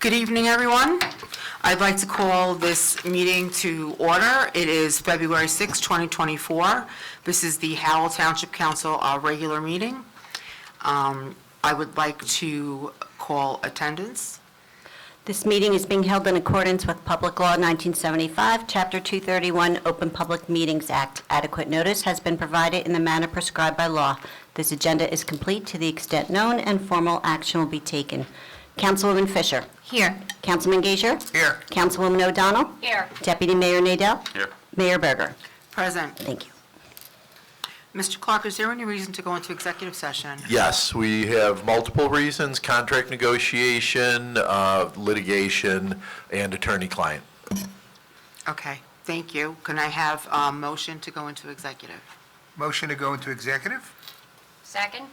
Good evening, everyone. I'd like to call this meeting to order. It is February 6, 2024. This is the Howell Township Council regular meeting. I would like to call attendance. This meeting is being held in accordance with Public Law 1975, Chapter 231, Open Public Meetings Act. Adequate notice has been provided in the manner prescribed by law. This agenda is complete to the extent known, and formal action will be taken. Councilwoman Fisher. Here. Councilman Gager. Here. Councilwoman O'Donnell. Here. Deputy Mayor Nadell. Here. Mayor Berger. Present. Thank you. Mr. Clark, is there any reason to go into executive session? Yes, we have multiple reasons: contract negotiation, litigation, and attorney-client. Okay, thank you. Can I have a motion to go into executive? Motion to go into executive? Second?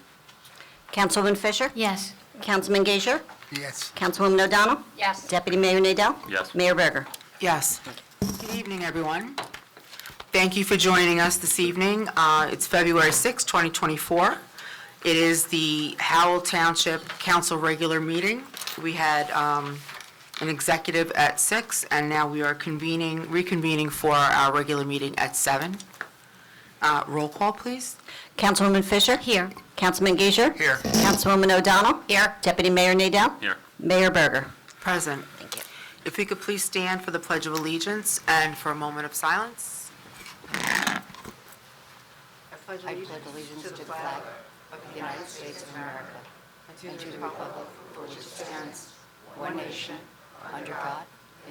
Councilwoman Fisher. Yes. Councilman Gager. Yes. Councilwoman O'Donnell. Yes. Deputy Mayor Nadell. Yes. Mayor Berger. Yes. Good evening, everyone. Thank you for joining us this evening. It's February 6, 2024. It is the Howell Township Council regular meeting. We had an executive at 6, and now we are reconvening for our regular meeting at 7. Roll call, please. Councilwoman Fisher. Here. Councilman Gager. Here. Councilwoman O'Donnell. Here. Deputy Mayor Nadell. Here. Mayor Berger. Present. Thank you. If we could please stand for the Pledge of Allegiance and for a moment of silence. I pledge allegiance to the flag of the United States of America and to the republic for which it stands, one nation, under God,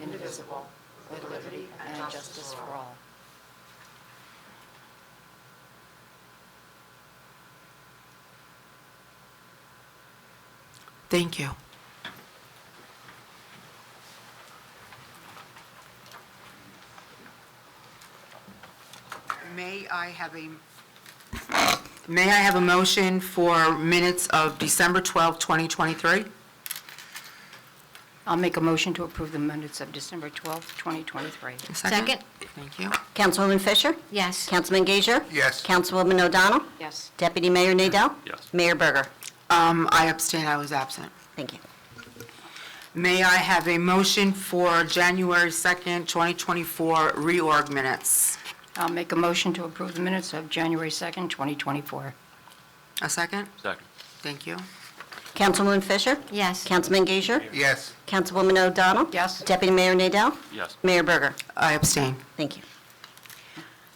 indivisible, with liberty and justice for all. Thank you. May I have a motion for minutes of December 12, 2023? I'll make a motion to approve the minutes of December 12th, 2023. A second? Thank you. Councilwoman Fisher. Yes. Councilman Gager. Yes. Councilwoman O'Donnell. Yes. Deputy Mayor Nadell. Yes. Mayor Berger. I abstain, I was absent. Thank you. May I have a motion for January 2nd, 2024 reorg minutes? I'll make a motion to approve the minutes of January 2nd, 2024. A second? Second. Thank you. Councilwoman Fisher. Yes. Councilman Gager. Yes. Councilwoman O'Donnell. Yes. Deputy Mayor Nadell. Yes. Mayor Berger. I abstain. Thank you.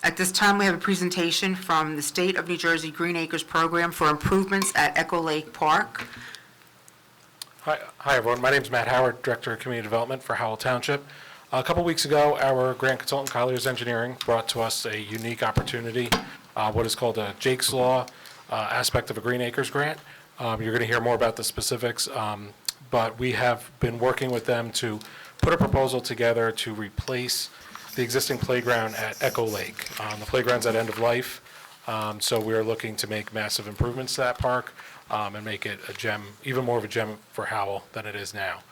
At this time, we have a presentation from the State of New Jersey Green Acres Program for improvements at Echo Lake Park. Hi, everyone. My name is Matt Howard, Director of Community Development for Howell Township. A couple weeks ago, our grant consultant, Colliers Engineering, brought to us a unique opportunity, what is called a Jake's Law aspect of a Green Acres grant. You're going to hear more about the specifics, but we have been working with them to put a proposal together to replace the existing playground at Echo Lake. The playground's at end of life, so we're looking to make massive improvements to that park and make it a gem, even more of a gem for Howell than it is now.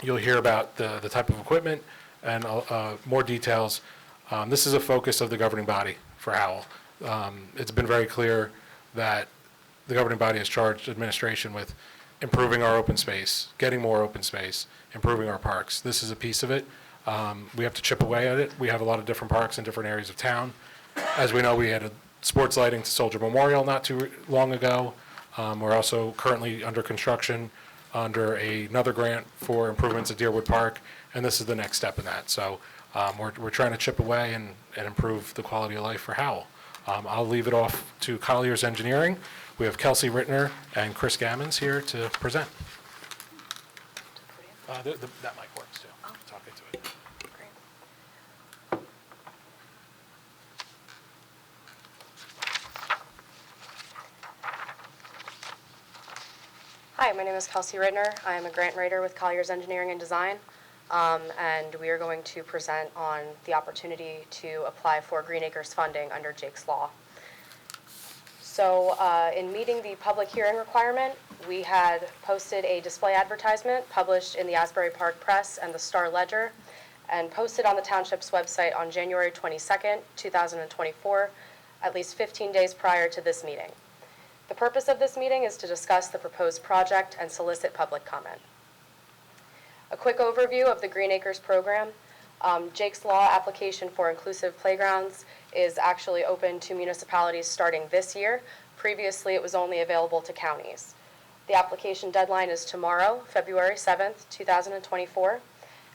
You'll hear about the type of equipment and more details. This is a focus of the governing body for Howell. It's been very clear that the governing body has charged administration with improving our open space, getting more open space, improving our parks. This is a piece of it. We have to chip away at it. We have a lot of different parks in different areas of town. As we know, we had a sports lighting to Soldier Memorial not too long ago. We're also currently under construction under another grant for improvements at Deerwood Park, and this is the next step in that. So we're trying to chip away and improve the quality of life for Howell. I'll leave it off to Colliers Engineering. We have Kelsey Rittner and Chris Gammons here to present. That mic works too. Talk into it. Hi, my name is Kelsey Rittner. I am a grant writer with Colliers Engineering and Design, and we are going to present on the opportunity to apply for Green Acres funding under Jake's Law. So in meeting the public hearing requirement, we had posted a display advertisement published in the Asbury Park Press and the Star Ledger and posted on the township's website on January 22nd, 2024, at least 15 days prior to this meeting. The purpose of this meeting is to discuss the proposed project and solicit public comment. A quick overview of the Green Acres program. Jake's Law application for inclusive playgrounds is actually open to municipalities starting this year. Previously, it was only available to counties. The application deadline is tomorrow, February 7th, 2024,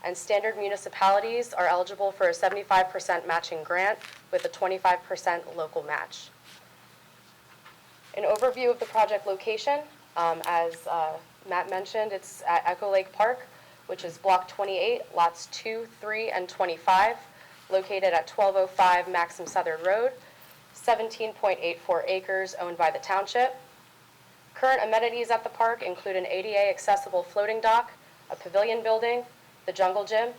and standard municipalities are eligible for a 75% matching grant with a 25% local match. An overview of the project location, as Matt mentioned, it's at Echo Lake Park, which is Block 28, lots 2, 3, and 25, located at 1205 Maxim Southern Road, 17.84 acres owned by the township. Current amenities at the park include an ADA accessible floating dock, a pavilion building, the jungle gym,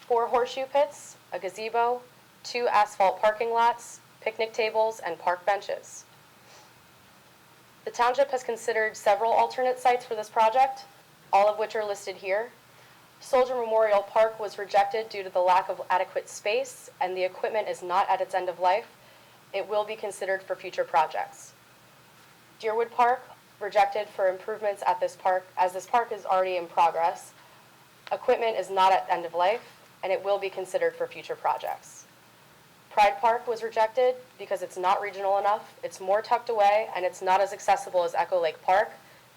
4 horseshoe pits, a gazebo, 2 asphalt parking lots, picnic tables, and park benches. The township has considered several alternate sites for this project, all of which are listed here. Soldier Memorial Park was rejected due to the lack of adequate space, and the equipment is not at its end of life. It will be considered for future projects. Deerwood Park, rejected for improvements at this park, as this park is already in progress. Equipment is not at end of life, and it will be considered for future projects. Pride Park was rejected because it's not regional enough, it's more tucked away, and it's not as accessible as Echo Lake Park.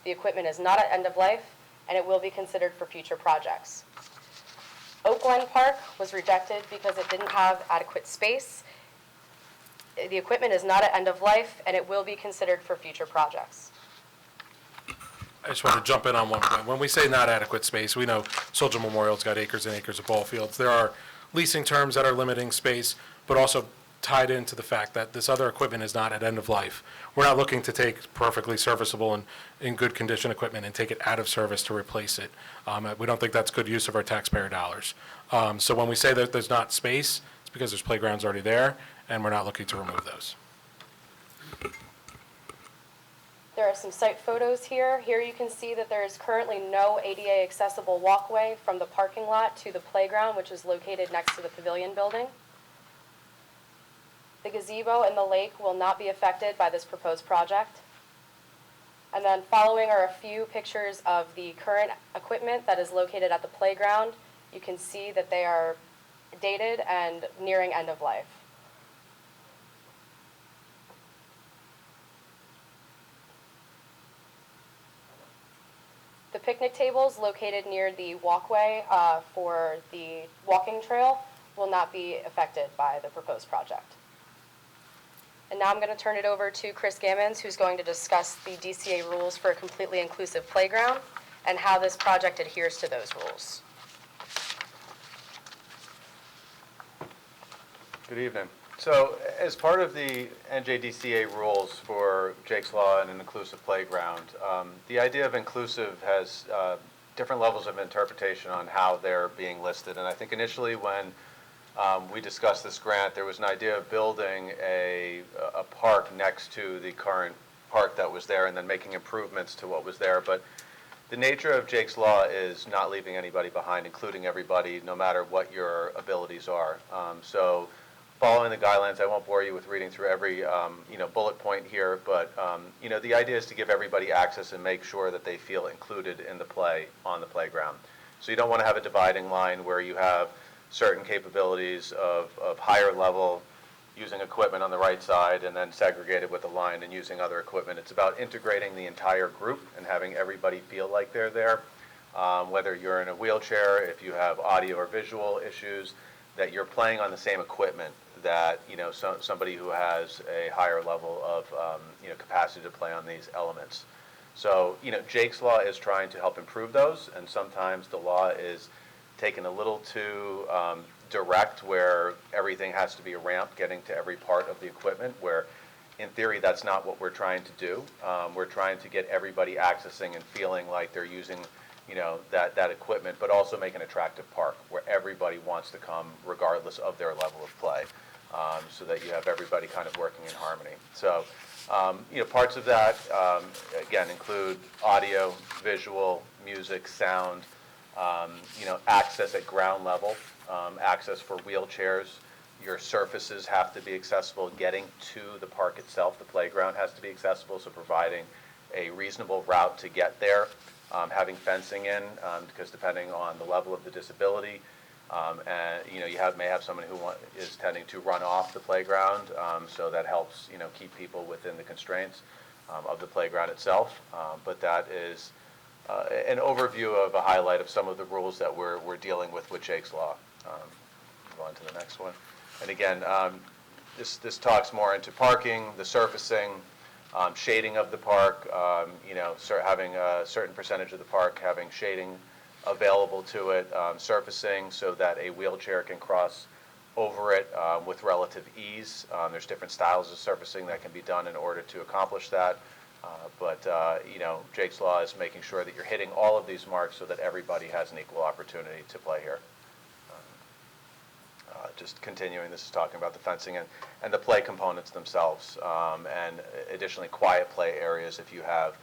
The equipment is not at end of life, and it will be considered for future projects. Oak Glen Park was rejected because it didn't have adequate space. The equipment is not at end of life, and it will be considered for future projects. I just want to jump in on one point. When we say not adequate space, we know Soldier Memorial's got acres and acres of ball fields. There are leasing terms that are limiting space, but also tied into the fact that this other equipment is not at end of life. We're not looking to take perfectly serviceable and in good condition equipment and take it out of service to replace it. We don't think that's good use of our taxpayer dollars. So when we say that there's not space, it's because there's playgrounds already there, and we're not looking to remove those. There are some site photos here. Here you can see that there is currently no ADA accessible walkway from the parking lot to the playground, which is located next to the pavilion building. The gazebo and the lake will not be affected by this proposed project. And then following are a few pictures of the current equipment that is located at the playground. You can see that they are dated and nearing end of life. The picnic tables located near the walkway for the walking trail will not be affected by the proposed project. And now I'm going to turn it over to Chris Gammons, who's going to discuss the DCA rules for a completely inclusive playground and how this project adheres to those rules. Good evening. So as part of the NJDCA rules for Jake's Law and an inclusive playground, the idea of inclusive has different levels of interpretation on how they're being listed. And I think initially when we discussed this grant, there was an idea of building a park next to the current park that was there and then making improvements to what was there. But the nature of Jake's Law is not leaving anybody behind, including everybody, no matter what your abilities are. So following the guidelines, I won't bore you with reading through every bullet point here, but the idea is to give everybody access and make sure that they feel included in the play on the playground. So you don't want to have a dividing line where you have certain capabilities of higher level using equipment on the right side and then segregated with a line and using other equipment. It's about integrating the entire group and having everybody feel like they're there, whether you're in a wheelchair, if you have audio or visual issues, that you're playing on the same equipment that somebody who has a higher level of capacity to play on these elements. So Jake's Law is trying to help improve those, and sometimes the law is taken a little too direct, where everything has to be a ramp getting to every part of the equipment, where in theory that's not what we're trying to do. We're trying to get everybody accessing and feeling like they're using that equipment, but also make an attractive park where everybody wants to come regardless of their level of play, so that you have everybody kind of working in harmony. So parts of that again include audio, visual, music, sound, access at ground level, access for wheelchairs. Your surfaces have to be accessible. Getting to the park itself, the playground, has to be accessible, so providing a reasonable route to get there having fencing in, because depending on the level of the disability, and, you know, may have someone who is tending to run off the playground, so that helps, you know, keep people within the constraints of the playground itself. But that is an overview of a highlight of some of the rules that we're dealing with Jake's Law. Move on to the next one. And again, this talks more into parking, the surfacing, shading of the park, you know, having a certain percentage of the park having shading available to it, surfacing so that a wheelchair can cross over it with relative ease. There's different styles of surfacing that can be done in order to accomplish that. But you know, Jake's Law is making sure that you're hitting all of these marks so that everybody has an equal opportunity to play here. Just continuing, this is talking about the fencing and the play components themselves, and additionally quiet play areas if you have,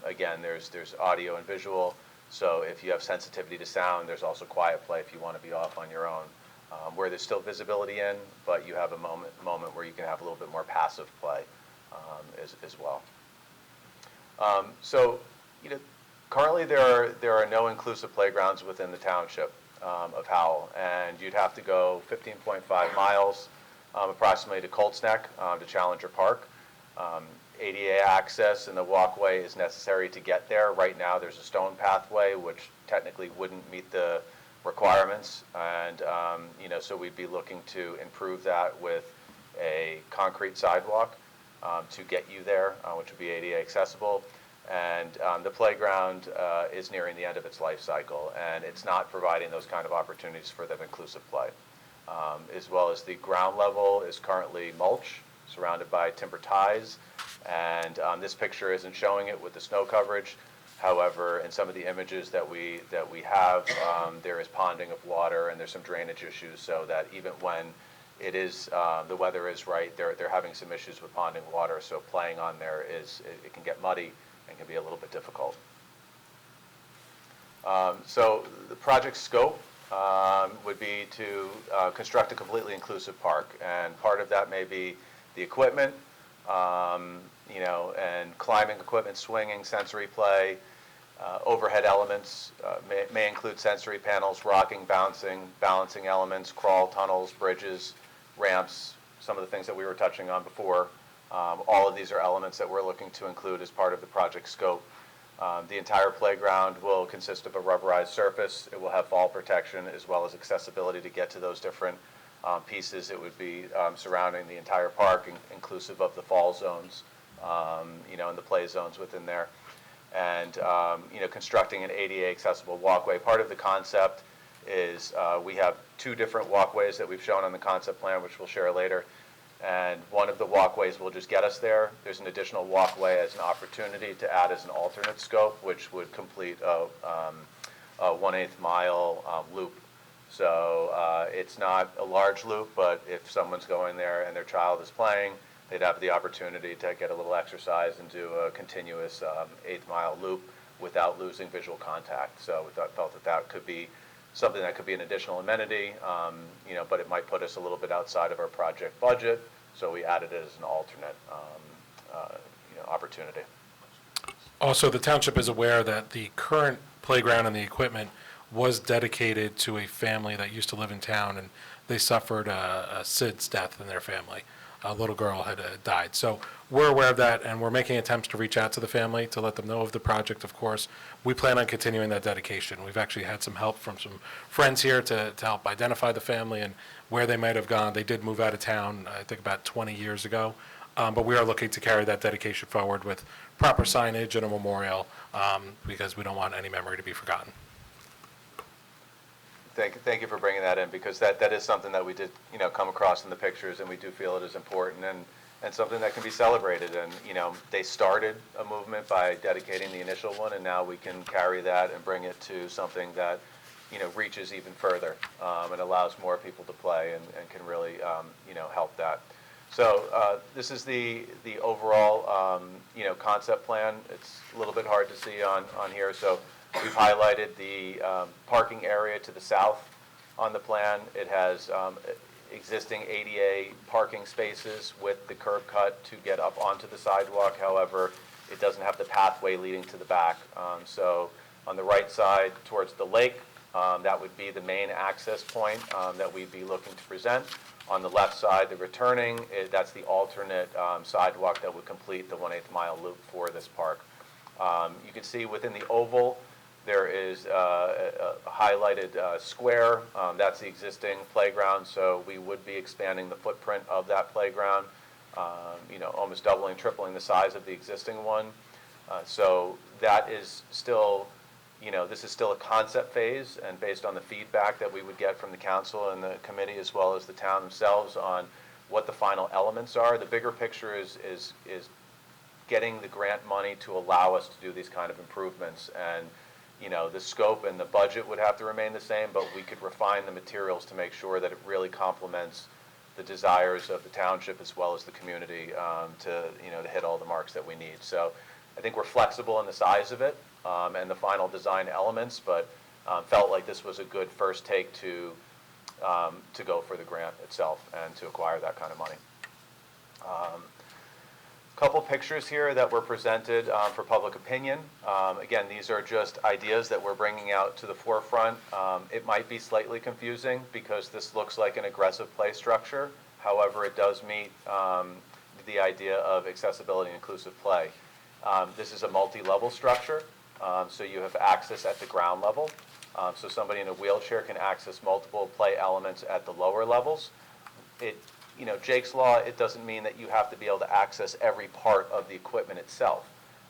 again, there's audio and visual, so if you have sensitivity to sound, there's also quiet play if you want to be off on your own, where there's still visibility in, but you have a moment where you can have a little bit more passive play as well. So, you know, currently there are no inclusive playgrounds within the township of Howell, and you'd have to go 15.5 miles approximately to Colts Neck to Challenger Park. ADA access and the walkway is necessary to get there. Right now there's a stone pathway which technically wouldn't meet the requirements, and you know, so we'd be looking to improve that with a concrete sidewalk to get you there, which would be ADA accessible. And the playground is nearing the end of its life cycle, and it's not providing those kind of opportunities for that inclusive play. As well as the ground level is currently mulch, surrounded by timber ties, and this picture isn't showing it with the snow coverage. However, in some of the images that we have, there is ponding of water and there's some drainage issues, so that even when it is the weather is right, they're having some issues with ponding water. So playing on there it can get muddy and can be a little bit difficult. So the project scope would be to construct a completely inclusive park, and part of that may be the equipment, you know, and climbing equipment, swinging, sensory play, overhead elements, may include sensory panels, rocking, balancing elements, crawl, tunnels, bridges, ramps, some of the things that we were touching on before. All of these are elements that we're looking to include as part of the project scope. The entire playground will consist of a rubberized surface. It will have fall protection as well as accessibility to get to those different pieces. It would be surrounding the entire park, inclusive of the fall zones, you know, and the play zones within there. And, you know, constructing an ADA accessible walkway. Part of the concept is we have two different walkways that we've shown on the concept plan, which we'll share later. And one of the walkways will just get us there. There's an additional walkway as an opportunity to add as an alternate scope, which would complete a 1/8 mile loop. So it's not a large loop, but if someone's going there and their child is playing, they'd have the opportunity to get a little exercise and do a continuous 1/8 mile loop without losing visual contact. So we felt that that could be something that could be an additional amenity, you know, but it might put us a little bit outside of our project budget, so we added it as an alternate you know, opportunity. Also, the township is aware that the current playground and the equipment was dedicated to a family that used to live in town, and they suffered a SIDS death in their family. A little girl had died. So we're aware of that, and we're making attempts to reach out to the family to let them know of the project, of course. We plan on continuing that dedication. We've actually had some help from some friends here to help identify the family and where they might have gone. They did move out of town, I think, about 20 years ago. But we are looking to carry that dedication forward with proper signage and a memorial, because we don't want any memory to be forgotten. Thank you for bringing that in, because that is something that we did, you know, come across in the pictures, and we do feel it is important and something that can be celebrated. And, you know, they started a movement by dedicating the initial one, and now we can carry that and bring it to something that, you know, reaches even further and allows more people to play and can really, you know, help that. So this is the overall, you know, concept plan. It's a little bit hard to see on here. So we've highlighted the parking area to the south on the plan. It has existing ADA parking spaces with the curb cut to get up onto the sidewalk. However, It doesn't have the pathway leading to the back. So on the right side towards the lake, that would be the main access point that we'd be looking to present. On the left side, the returning, that's the alternate sidewalk that would complete the 1/8 mile loop for this park. You can see within the oval, there is a highlighted square. That's the existing playground, so we would be expanding the footprint of that playground, almost doubling, tripling the size of the existing one. So that is still, this is still a concept phase, and based on the feedback that we would get from the council and the committee as well as the town themselves on what the final elements are, the bigger picture is getting the grant money to allow us to do these kind of improvements. And the scope and the budget would have to remain the same, but we could refine the materials to make sure that it really complements the desires of the township as well as the community to hit all the marks that we need. So I think we're flexible in the size of it and the final design elements, but felt like this was a good first take to go for the grant itself and to acquire that kind of money. Couple pictures here that were presented for public opinion. Again, these are just ideas that we're bringing out to the forefront. It might be slightly confusing because this looks like an aggressive play structure. However, it does meet the idea of accessibility and inclusive play. This is a multi-level structure, so you have access at the ground level. So somebody in a wheelchair can access multiple play elements at the lower levels. Jake's Law, it doesn't mean that you have to be able to access every part of the equipment itself.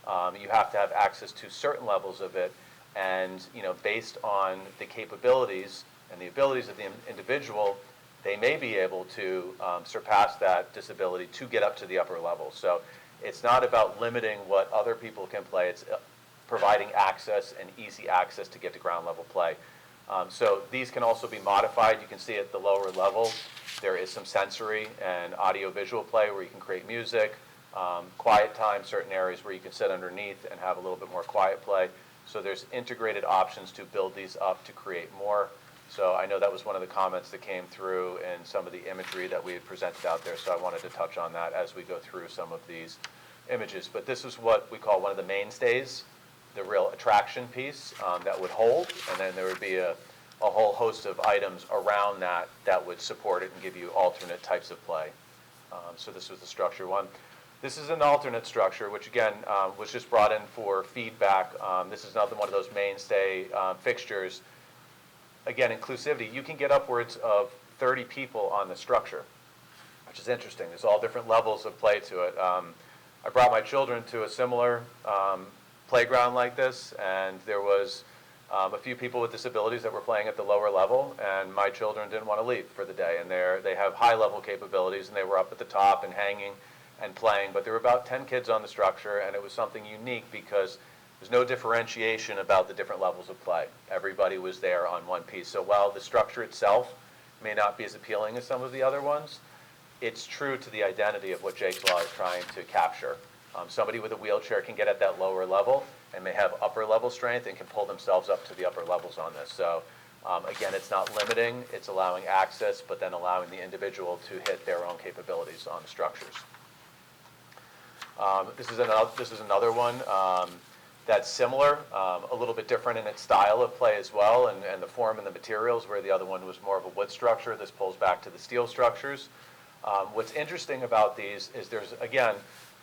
You have to have access to certain levels of it, and based on the capabilities and the abilities of the individual, they may be able to surpass that disability to get up to the upper level. So it's not about limiting what other people can play, it's providing access and easy access to get to ground level play. So these can also be modified. You can see at the lower level, there is some sensory and audio-visual play where you can create music, quiet time, certain areas where you can sit underneath and have a little bit more quiet play. So there's integrated options to build these up to create more. So I know that was one of the comments that came through in some of the imagery that we had presented out there, so I wanted to touch on that as we go through some of these images. But this is what we call one of the mainstays, the real attraction piece that would hold, and then there would be a whole host of items around that would support it and give you alternate types of play. So this was the structure one. This is an alternate structure, which again was just brought in for feedback. This is another one of those mainstay fixtures. Again, inclusivity, you can get upwards of 30 people on the structure, which is interesting. There's all different levels of play to it. I brought my children to a similar playground like this, and there was a few people with disabilities that were playing at the lower level, and my children didn't want to leave for the day. And they have high-level capabilities, and they were up at the top and hanging and playing. But there were about 10 kids on the structure, and it was something unique because there's no differentiation about the different levels of play. Everybody was there on one piece. So while the structure itself may not be as appealing as some of the other ones, it's true to the identity of what Jake's Law is trying to capture. Somebody with a wheelchair can get at that lower level and may have upper level strength and can pull themselves up to the upper levels on this. So again, it's not limiting, it's allowing access, but then allowing the individual to hit their own capabilities on the structures. This is another one that's similar, a little bit different in its style of play as well, and the form and the materials, where the other one was more of a wood structure. This pulls back to the steel structures. What's interesting about these is there's, again,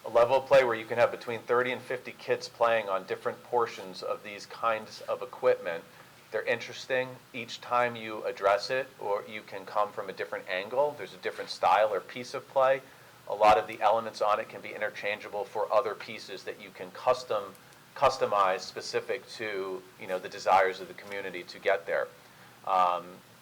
a level of play where you can have between 30 and 50 kids playing on different portions of these kinds of equipment. They're interesting. Each time you address it, or you can come from a different angle. There's a different style or piece of play. A lot of the elements on it can be interchangeable for other pieces that you can customize specific to the desires of the community to get there.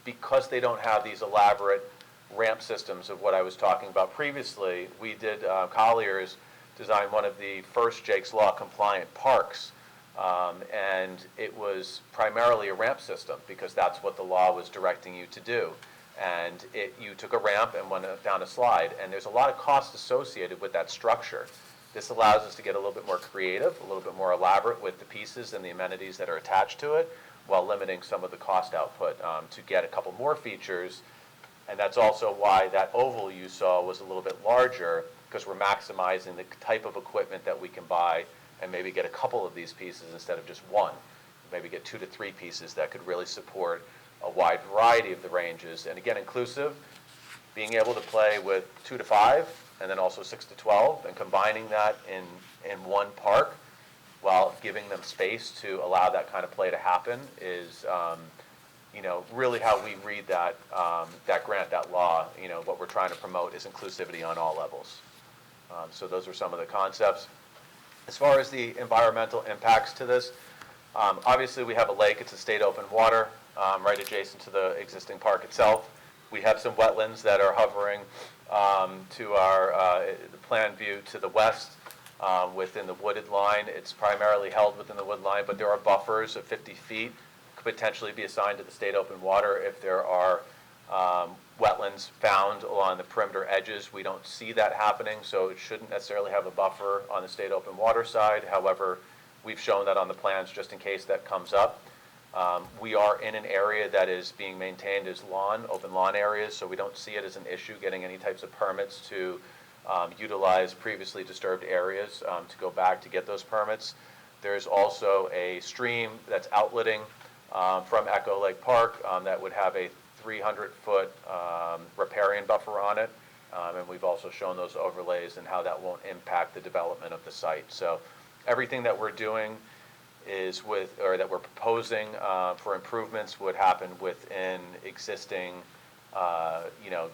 Because they don't have these elaborate ramp systems of what I was talking about previously, we did, Colliers designed one of the first Jake's Law compliant parks, and it was primarily a ramp system because that's what the law was directing you to do. And you took a ramp and went down a slide, and there's a lot of cost associated with that structure. This allows us to get a little bit more creative, a little bit more elaborate with the pieces and the amenities that are attached to it, while limiting some of the cost output to get a couple more features. And that's also why that oval you saw was a little bit larger, because we're maximizing the type of equipment that we can buy and maybe get a couple of these pieces instead of just one. Maybe get 2 to 3 pieces that could really support a wide variety of the ranges. And again, inclusive, being able to play with 2 to 5 and then also 6 to 12 and combining that in one park while giving them space to allow that kind of play to happen is, really how we read that, that grant, that law. What we're trying to promote is inclusivity on all levels. So those are some of the concepts. As far as the environmental impacts to this, obviously we have a lake, it's a state open water, right adjacent to the existing park itself. We have some wetlands that are hovering to our the plan view to the west within the wooded line. It's primarily held within the wood line, but there are buffers of 50 feet could potentially be assigned to the state open water if there are wetlands found along the perimeter edges. We don't see that happening, so it shouldn't necessarily have a buffer on the state open water side. However, we've shown that on the plans just in case that comes up. We are in an area that is being maintained as lawn, open lawn areas, so we don't see it as an issue getting any types of permits to utilize previously disturbed areas to go back to get those permits. There's also a stream that's outletting from Echo Lake Park that would have a 300-foot riparian buffer on it, and we've also shown those overlays and how that won't impact the development of the site. So everything that we're doing that we're proposing for improvements would happen within existing,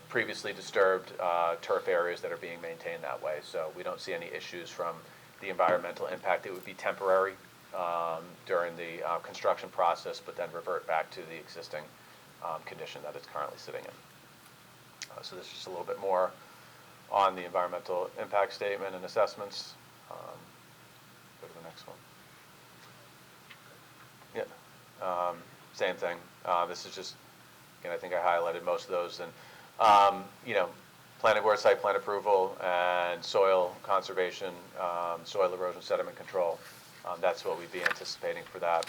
previously disturbed turf areas that are being maintained that way. So we don't see any issues from the environmental impact. It would be temporary during the construction process, but then revert back to the existing condition that it's currently sitting in. So this is just a little bit more on the environmental impact statement and assessments. Go to the next one. Yeah, same thing. This is just, again, I think I highlighted most of those. And, planning board site plan approval and soil conservation, soil erosion sediment control. That's what we'd be anticipating for that.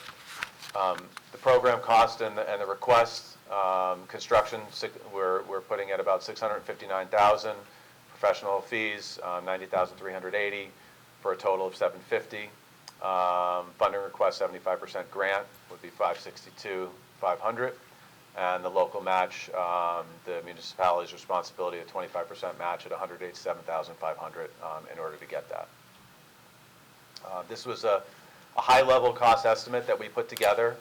The program cost and the request, construction, we're putting at about $659,000. Professional fees, $90,380 for a total of $750. Funding request, 75% grant would be $562,500. And the local match, the municipality's responsibility, a 25% match at $187,500 in order to get that. This was a high-level cost estimate that we put together.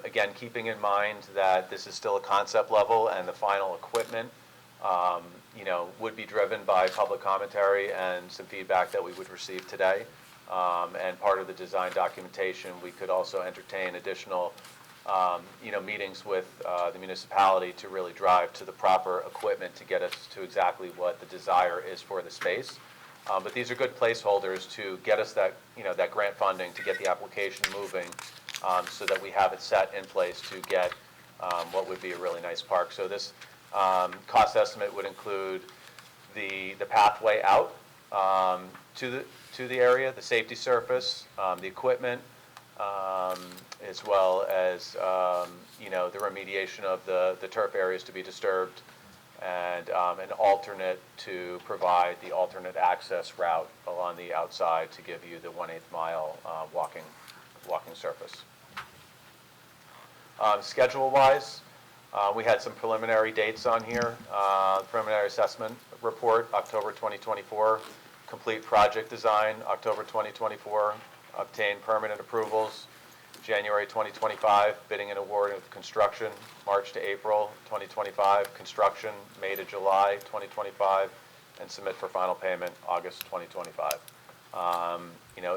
Again, keeping in mind that this is still a concept level and the final equipment, would be driven by public commentary and some feedback that we would receive today. And part of the design documentation, we could also entertain additional, meetings with the municipality to really drive to the proper equipment to get us to exactly what the desire is for the space. But these are good placeholders to get us that, that grant funding to get the application moving, so that we have it set in place to get what would be a really nice park. So this cost estimate would include the pathway out to the area, the safety surface, the equipment, as well as the remediation of the turf areas to be disturbed, and an alternate to provide the alternate access route along the outside to give you the 1/8 mile walking surface. Schedule-wise, we had some preliminary dates on here. Preliminary assessment report, October 2024. Complete project design, October 2024. Obtain permanent approvals, January 2025. Bidding and award of construction, March to April 2025. Construction, May to July 2025. And submit for final payment, August 2025.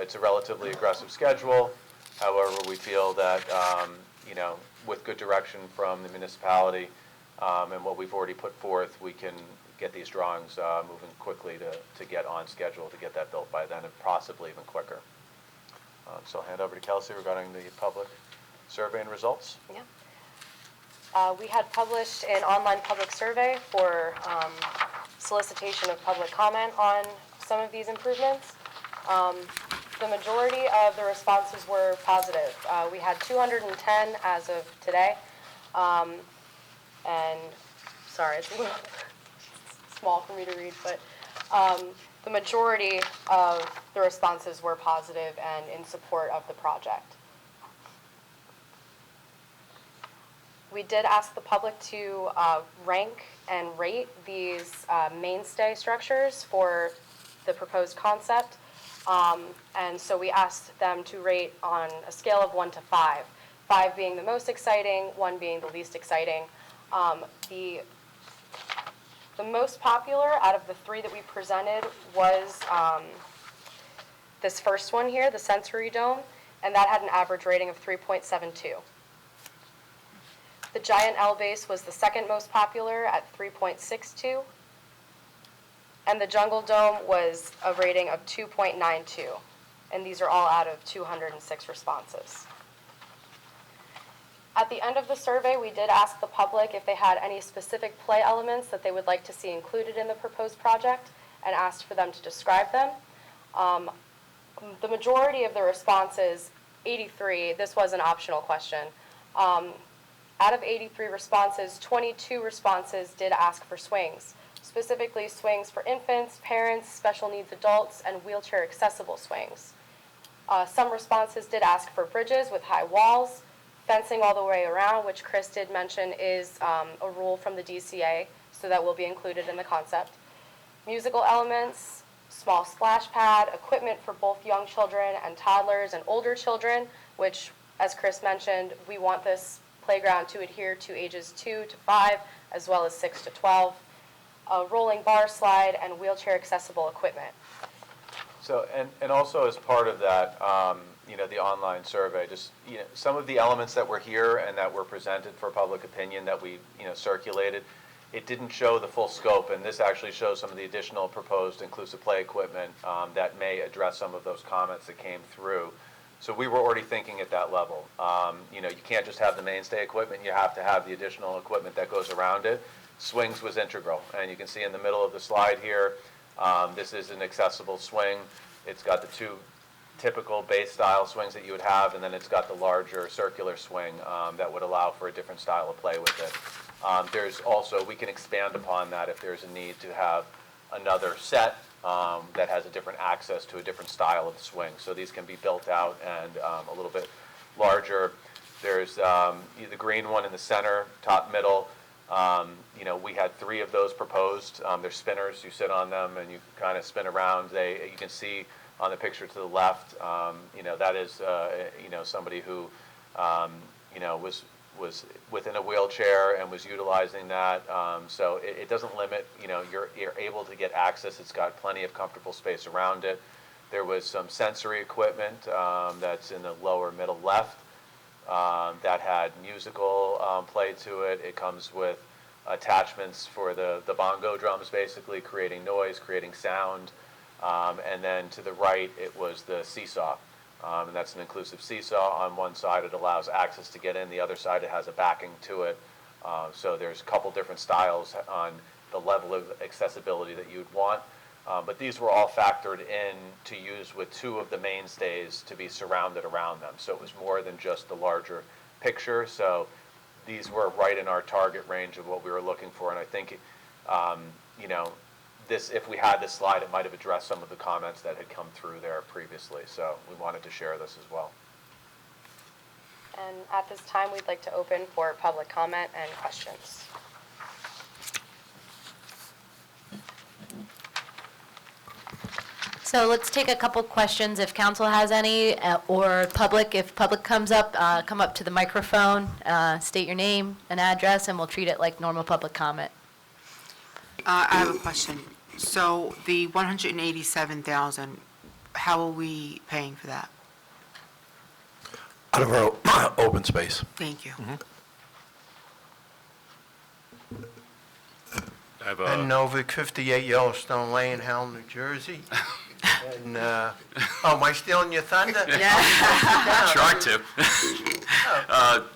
It's a relatively aggressive schedule. However, we feel that, with good direction from the municipality and what we've already put forth, we can get these drawings moving quickly to get on schedule to get that built by then, and possibly even quicker. So I'll hand over to Kelsey regarding the public survey and results. Yeah. We had published an online public survey for solicitation of public comment on some of these improvements. The majority of the responses were positive. We had 210 as of today. And sorry, it's a little small for me to read, but the majority of the responses were positive and in support of the project. We did ask the public to rank and rate these mainstay structures for the proposed concept. And so we asked them to rate on a scale of 1 to 5, 5 being the most exciting, 1 being the least exciting. The most popular out of the 3 that we presented was this first one here, the sensory dome, and that had an average rating of 3.72. The giant L base was the second most popular at 3.62. And the jungle dome was a rating of 2.92. And these are all out of 206 responses. At the end of the survey, we did ask the public if they had any specific play elements that they would like to see included in the proposed project and asked for them to describe them. The majority of the responses, 83, this was an optional question. Out of 83 responses, 22 responses did ask for swings, specifically swings for infants, parents, special needs adults, and wheelchair accessible swings. Some responses did ask for bridges with high walls, fencing all the way around, which Chris did mention is a rule from the DCA, so that will be included in the concept. Musical elements, small splash pad, equipment for both young children and toddlers and older children, which, as Chris mentioned, we want this playground to adhere to ages 2 to 5, as well as 6 to 12. A rolling bar slide and wheelchair accessible equipment. So, and also as part of that, the online survey, just, some of the elements that were here and that were presented for public opinion that we, circulated, it didn't show the full scope, and this actually shows some of the additional proposed inclusive play equipment that may address some of those comments that came through. So we were already thinking at that level. You can't just have the mainstay equipment, you have to have the additional equipment that goes around it. Swings was integral, and you can see in the middle of the slide here, this is an accessible swing. It's got the 2 typical base style swings that you would have, and then it's got the larger circular swing that would allow for a different style of play with it. There's also, we can expand upon that if there's a need to have another set that has a different access to a different style of swing. So these can be built out and a little bit larger. There's the green one in the center, top middle. We had 3 of those proposed. They're spinners. You sit on them and you kind of spin around. You can see on the picture to the left, that is, somebody who, was within a wheelchair and was utilizing that. So it doesn't limit, you're able to get access. It's got plenty of comfortable space around it. There was some sensory equipment that's in the lower middle left that had musical play to it. It comes with attachments for the bongo drums, basically creating noise, creating sound. And then to the right, it was the seesaw. And that's an inclusive seesaw. On one side, it allows access to get in. The other side, it has a backing to it. So there's a couple different styles on the level of accessibility that you'd want. But these were all factored in to use with 2 of the mainstays to be surrounded around them. So it was more than just the larger picture. So these were right in our target range of what we were looking for. And I think, this, if we had this slide, it might have addressed some of the comments that had come through there previously. So we wanted to share this as well. And at this time, we'd like to open for public comment and questions. So let's take a couple questions if council has any, or public, if public comes up, come up to the microphone, state your name and address, and we'll treat it like normal public comment. I have a question. So the 187,000, how are we paying for that? Out of our open space. Thank you. I have Ben Novick, 58 Yellowstone Lane, Howell, New Jersey. And, am I stealing your thunder? Shark tip.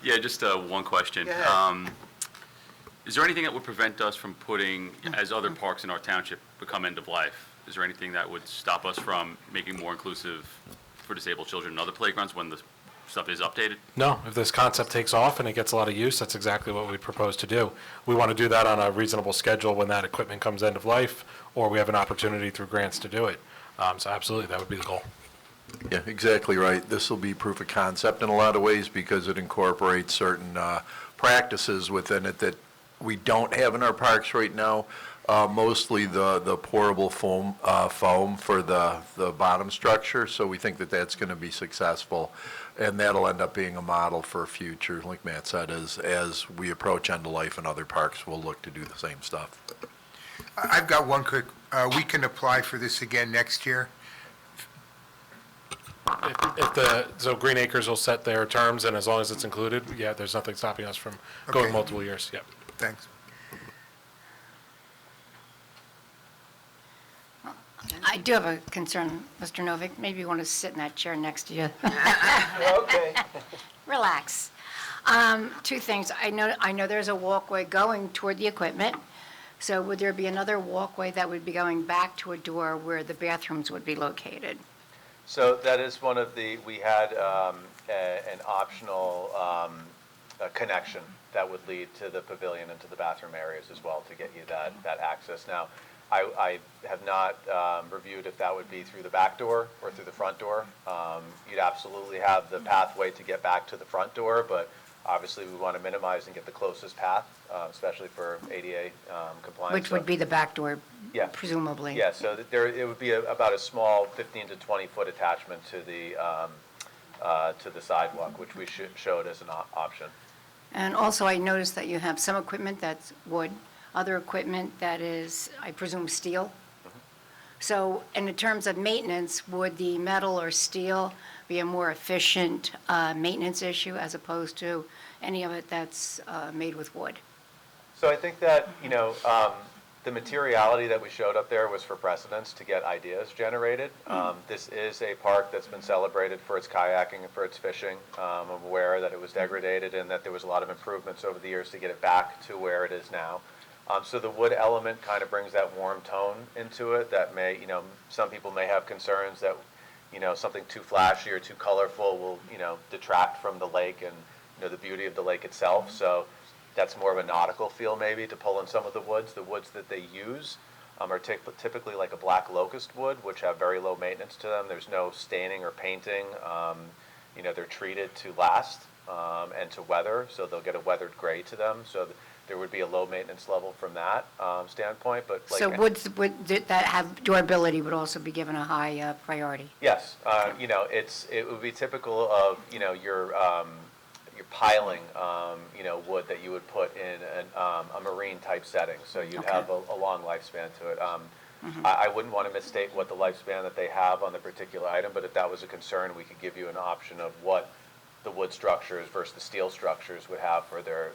Yeah, just one question. Go ahead. Is there anything that would prevent us from putting, as other parks in our township become end of life, is there anything that would stop us from making more inclusive for disabled children in other playgrounds when the stuff is updated? No, if this concept takes off and it gets a lot of use, that's exactly what we propose to do. We want to do that on a reasonable schedule when that equipment comes end of life, or we have an opportunity through grants to do it. So absolutely, that would be the goal. Yeah, exactly right. This will be proof of concept in a lot of ways because it incorporates certain practices within it that we don't have in our parks right now. Mostly the pourable foam for the bottom structure. So we think that that's going to be successful, and that'll end up being a model for future, like Matt said, as we approach end of life in other parks, we'll look to do the same stuff. I've got one quick, we can apply for this again next year? So Green Acres will set their terms, and as long as it's included, yeah, there's nothing stopping us from going Okay. multiple years, yep. Thanks. I do have a concern, Mr. Novick. Maybe you want to sit in that chair next to you. Okay. Relax. Two things. I know there's a walkway going toward the equipment. So would there be another walkway that would be going back to a door where the bathrooms would be located? So that is one of the, we had an optional connection that would lead to the pavilion and to the bathroom areas as well to get you that access. Now, I have not reviewed if that would be through the back door or through the front door. You'd absolutely have the pathway to get back to the front door, but obviously we want to minimize and get the closest path, especially for ADA compliance. Which would be the back door, Yeah. presumably? Yeah, so it would be about a small 15 to 20-foot attachment to the sidewalk, which we showed as an option. And also, I noticed that you have some equipment that's wood, other equipment that is, I presume, steel. So, in terms of maintenance, would the metal or steel be a more efficient maintenance issue as opposed to any of it that's made with wood? So I think that, the materiality that we showed up there was for precedence to get ideas generated. This is a park that's been celebrated for its kayaking and for its fishing. I'm aware that it was degraded and that there was a lot of improvements over the years to get it back to where it is now. So the wood element kind of brings that warm tone into it that may, some people may have concerns that, something too flashy or too colorful will, detract from the lake and, the beauty of the lake itself. So that's more of a nautical feel maybe to pull in some of the woods. The woods that they use are typically like a black locust wood, which have very low maintenance to them. There's no staining or painting. They're treated to last and to weather, so they'll get a weathered gray to them. So there would be a low maintenance level from that standpoint. But like, So wood that have durability would also be given a high priority? yes, it would be typical of your piling, wood that you would put in a marine type setting. So you'd Okay. have a long lifespan to it. I wouldn't want to misstate what the lifespan that they have on the particular item, but if that was a concern, we could give you an option of what the wood structures versus the steel structures would have for their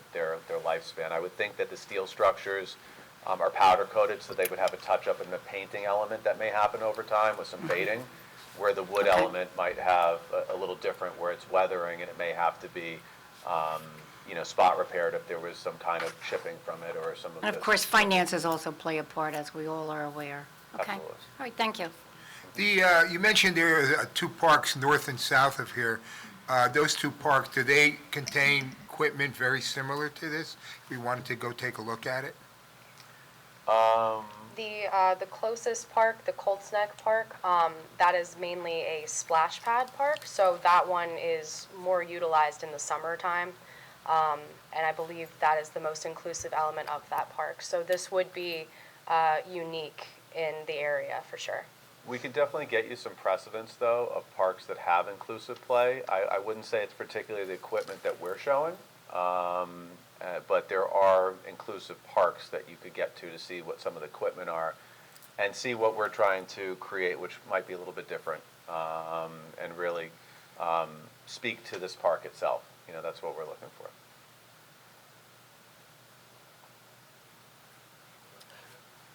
lifespan. I would think that the steel structures are powder coated, so they would have a touch up in the painting element that may happen over time with some fading, where the wood Okay. element might have a little different, where it's weathering and it may have to be spot repaired if there was some kind of chipping from it or some of And of course, finances also play a part, as we all are aware. Okay. Absolutely. All right, thank you. You mentioned there are two parks north and south of here. Those two parks, do they contain equipment very similar to this? If we wanted to go take a look at it? The closest park, the Colts Neck Park, that is mainly a splash pad park, so that one is more utilized in the summertime. And I believe that is the most inclusive element of that park. So this would be unique in the area, for sure. We could definitely get you some precedents, though, of parks that have inclusive play. I wouldn't say it's particularly the equipment that we're showing, but there are inclusive parks that you could get to see what some of the equipment are and see what we're trying to create, which might be a little bit different, and really speak to this park itself. That's what we're looking for.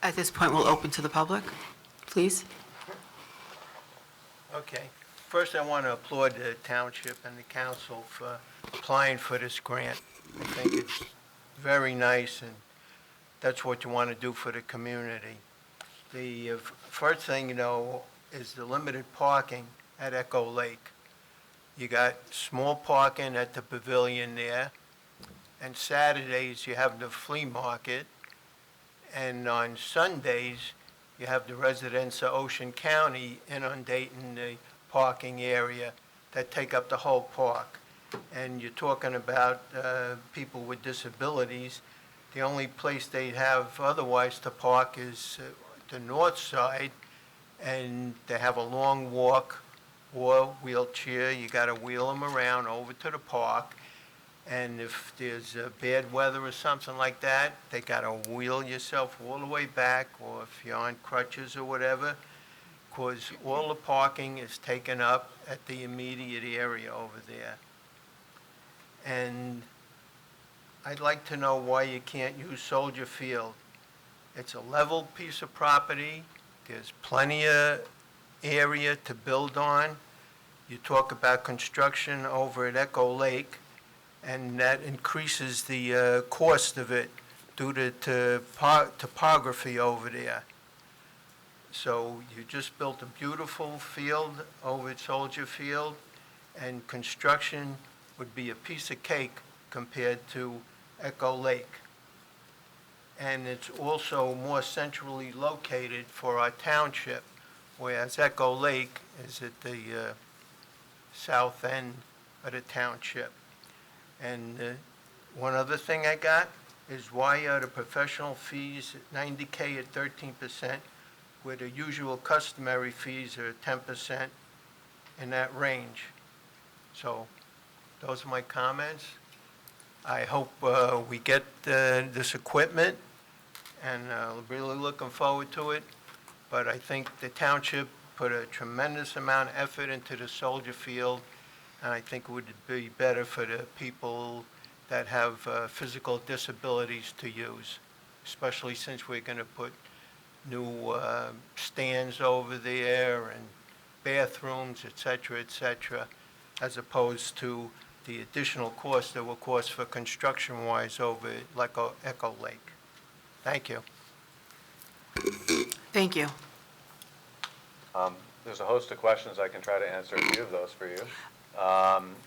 At this point, we'll open to the public, please. Okay. First, I want to applaud the township and the council for applying for this grant. I think it's very nice, and that's what you want to do for the community. The first thing, is the limited parking at Echo Lake. You got small parking at the pavilion there, and Saturdays you have the flea market, and on Sundays you have the residents of Ocean County inundating the parking area that take up the whole park. And you're talking about people with disabilities. The only place they have otherwise to park is the north side, and they have a long walk or wheelchair. You got to wheel them around over to the park. And if there's bad weather or something like that, they got to wheel yourself all the way back, or if you're on crutches or whatever, because all the parking is taken up at the immediate area over there. And I'd like to know why you can't use Soldier Field. It's a level piece of property. There's plenty of area to build on. You talk about construction over at Echo Lake, and that increases the cost of it due to topography over there. So you just built a beautiful field over at Soldier Field, and construction would be a piece of cake compared to Echo Lake. And it's also more centrally located for our township, whereas Echo Lake is at the south end of the township. And one other thing I got is, why are the professional fees at $90K at 13%, where the usual customary fees are 10% in that range? So those are my comments. I hope we get this equipment, and really looking forward to it. But I think the township put a tremendous amount of effort into the Soldier Field, and I think it would be better for the people that have physical disabilities to use, especially since we're going to put new stands over there and bathrooms, et cetera, as opposed to the additional cost that will cost for construction-wise over at Echo Lake. Thank you. Thank you. There's a host of questions. I can try to answer a few of those for you.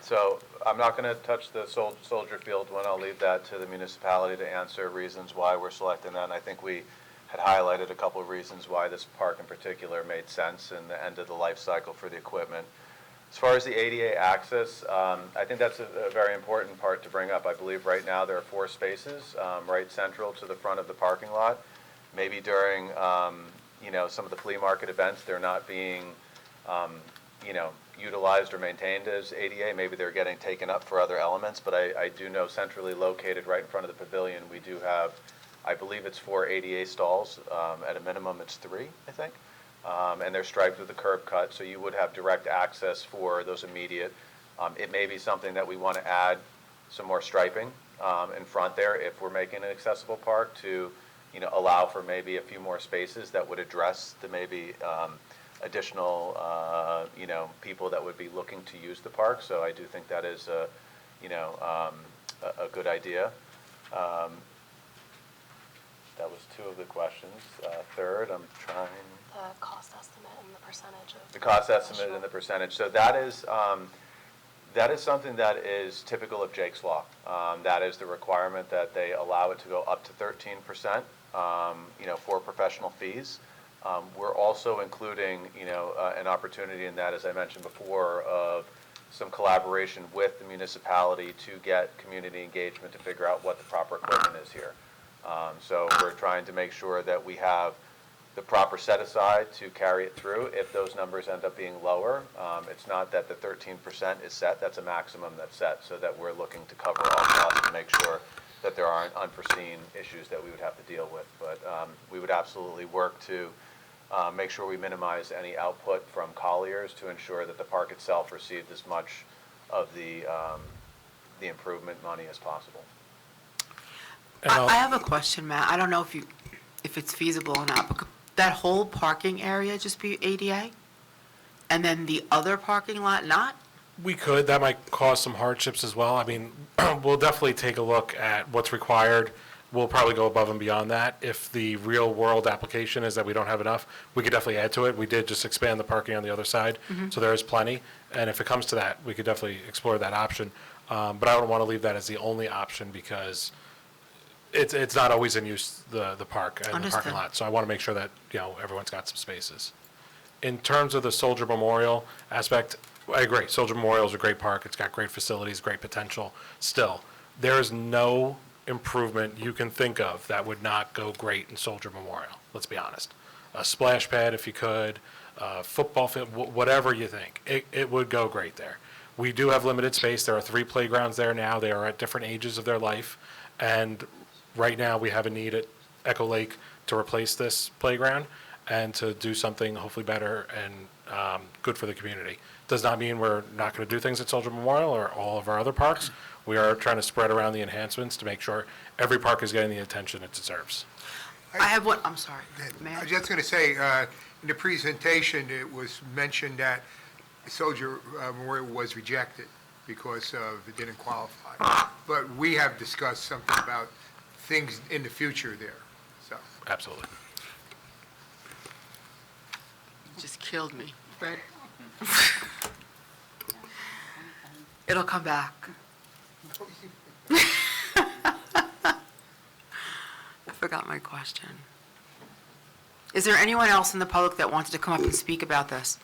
So I'm not going to touch the Soldier Field one. I'll leave that to the municipality to answer reasons why we're selecting that. And I think we had highlighted a couple of reasons why this park in particular made sense in the end of the life cycle for the equipment. As far as the ADA access, I think that's a very important part to bring up. I believe right now there are 4 spaces right central to the front of the parking lot. Maybe during some of the flea market events, they're not being utilized or maintained as ADA. Maybe they're getting taken up for other elements, but I do know centrally located right in front of the pavilion, we do have, I believe it's 4 ADA stalls. At a minimum, it's 3, I think. And they're striped with a curb cut, so you would have direct access for those immediate. It may be something that we want to add some more striping in front there if we're making an accessible park to allow for maybe a few more spaces that would address the maybe additional people that would be looking to use the park. So I do think that is a good idea. That was 2 of the questions. Third, I'm trying. The cost estimate and the percentage of. The cost estimate and the percentage. So that is something that is typical of Jake's Law. That is the requirement that they allow it to go up to 13%, for professional fees. We're also including, an opportunity in that, as I mentioned before, of some collaboration with the municipality to get community engagement to figure out what the proper equipment is here. So we're trying to make sure that we have the proper set aside to carry it through. If those numbers end up being lower, it's not that the 13% is set, that's a maximum that's set, so that we're looking to cover all costs to make sure that there aren't unforeseen issues that we would have to deal with. But we would absolutely work to make sure we minimize any output from Colliers to ensure that the park itself received as much of the improvement money as possible. I have a question, Matt. I don't know if it's feasible or not, but could that whole parking area just be ADA? And then the other parking lot not? We could. That might cause some hardships as well. I mean, we'll definitely take a look at what's required. we'll probably go above and beyond that. If the real-world application is that we don't have enough, we could definitely add to it. We did just expand the parking on the other side, so there is plenty. And if it comes to that, we could definitely explore that option. But I don't want to leave that as the only option because it's not always in use, the park and the Understood. parking lot. So I want to make sure that, everyone's got some spaces. In terms of the Soldier Memorial aspect, I agree. Soldier Memorial is a great park. It's got great facilities, great potential. Still, there is no improvement you can think of that would not go great in Soldier Memorial. Let's be honest. A splash pad, if you could, football field, whatever you think, it would go great there. We do have limited space. There are 3 playgrounds there now. They are at different ages of their life. And right now, we have a need at Echo Lake to replace this playground and to do something hopefully better and good for the community. Does not mean we're not going to do things at Soldier Memorial or all of our other parks. We are trying to spread around the enhancements to make sure every park is getting the attention it deserves. I have one, I'm sorry, Mayor? I was just going to say, in the presentation, it was mentioned that Soldier Memorial was rejected because it didn't qualify. But we have discussed something about things in the future there, so. Absolutely. You just killed me, Fred. It'll come back. I forgot my question. Is there anyone else in the public that wanted to come up and speak about this?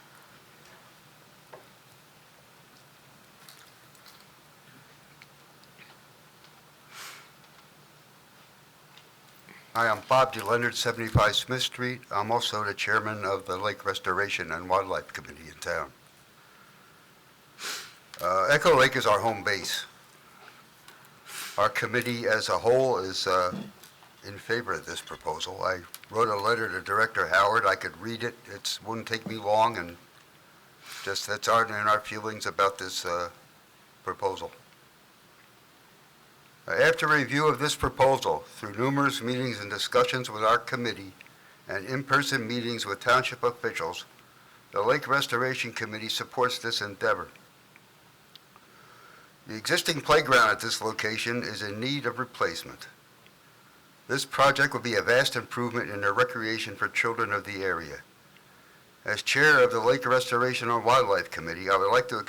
Hi, I'm Bob DeLeonard, 75 Smith Street. I'm also the chairman of the Lake Restoration and Wildlife Committee in town. Echo Lake is our home base. Our committee as a whole is in favor of this proposal. I wrote a letter to Director Howard. I could read it. It wouldn't take me long, and just that's our feelings about this proposal. After review of this proposal, through numerous meetings and discussions with our committee and in-person meetings with township officials, the Lake Restoration Committee supports this endeavor. The existing playground at this location is in need of replacement. This project will be a vast improvement in the recreation for children of the area. As chair of the Lake Restoration and Wildlife Committee, I would like to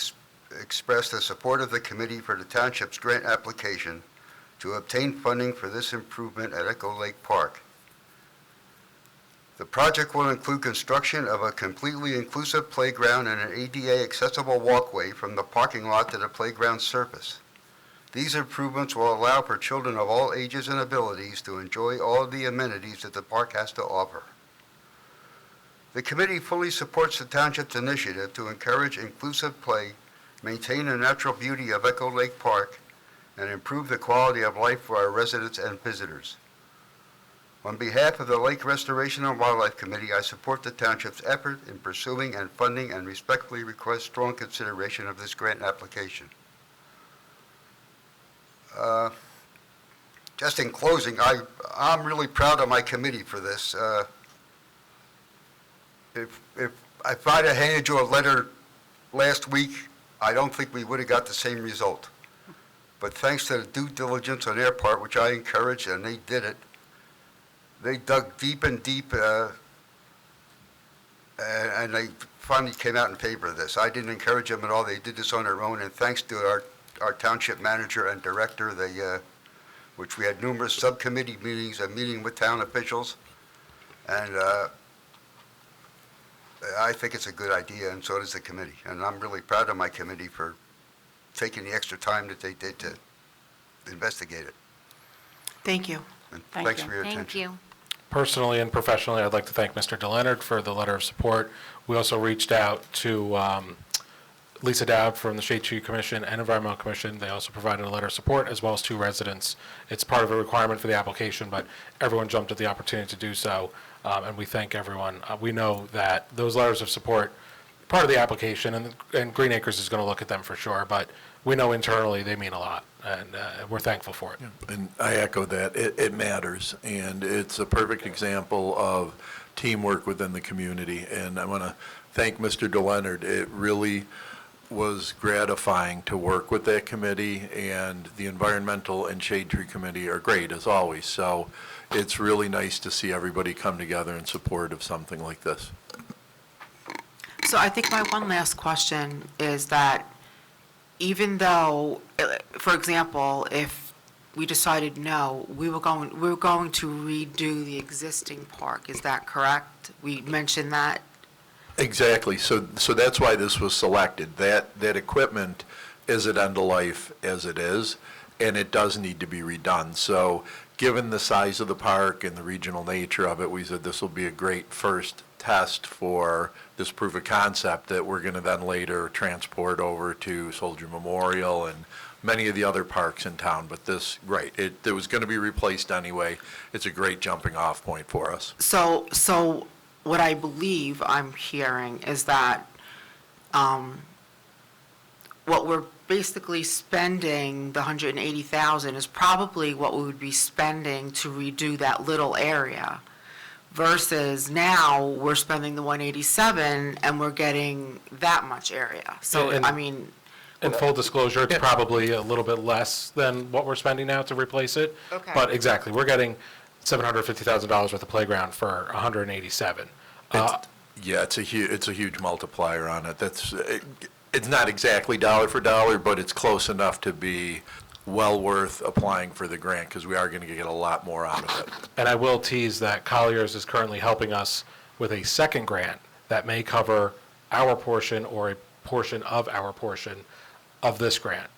express the support of the committee for the township's grant application to obtain funding for this improvement at Echo Lake Park. The project will include construction of a completely inclusive playground and an ADA accessible walkway from the parking lot to the playground surface. These improvements will allow for children of all ages and abilities to enjoy all of the amenities that the park has to offer. The committee fully supports the township's initiative to encourage inclusive play, maintain the natural beauty of Echo Lake Park, and improve the quality of life for our residents and visitors. On behalf of the Lake Restoration and Wildlife Committee, I support the township's effort in pursuing and funding and respectfully request strong consideration of this grant application. Just in closing, I'm really proud of my committee for this. If I'd have handed you a letter last week, I don't think we would have got the same result. But thanks to the due diligence on their part, which I encouraged, and they did it, they dug deep and deep, and they finally came out in favor of this. I didn't encourage them at all. They did this on their own, and thanks to our township manager and director, which we had numerous subcommittee meetings, a meeting with town officials, and I think it's a good idea, and so does the committee. And I'm really proud of my committee for taking the extra time that they did to investigate it. Thank you. And Thank thanks you. for your attention. Thank you. Personally and professionally, I'd like to thank Mr. DeLeonard for the letter of support. We also reached out to Lisa Dowd from the Shade Tree Commission and Environmental Commission. They also provided a letter of support, as well as 2 residents. It's part of a requirement for the application, but everyone jumped at the opportunity to do so, and we thank everyone. We know that those letters of support, part of the application, and Green Acres is going to look at them for sure, but we know internally they mean a lot, and we're thankful for it. And I echo that. It matters, and it's a perfect example of teamwork within the community. And I want to thank Mr. DeLeonard. It really was gratifying to work with that committee, and the Environmental and Shade Tree Committee are great, as always. So it's really nice to see everybody come together in support of something like this. So I think my one last question is that even though, for example, if we decided no, we were going to redo the existing park, is that correct? We mentioned that. Exactly. So that's why this was selected. That equipment is at end of life as it is, and it does need to be redone. So given the size of the park and the regional nature of it, we said this will be a great first test for this proof of concept that we're going to then later transport over to Soldier Memorial and many of the other parks in town. But this, right, it was going to be replaced anyway. It's a great jumping off point for us. So what I believe I'm hearing is that what we're basically spending, the 180,000, is probably what we would be spending to redo that little area, versus now we're spending the 187 and we're getting that much area. So, And- I mean, In full disclosure, it's probably a little bit less than what we're spending now to replace it. Okay. But exactly, we're getting $750,000 worth of playground for 187. Yeah, it's a huge multiplier on it. It's not exactly dollar for dollar, but it's close enough to be well worth applying for the grant, because we are going to get a lot more out of it. And I will tease that Colliers is currently helping us with a second grant that may cover our portion or a portion of our portion of this grant.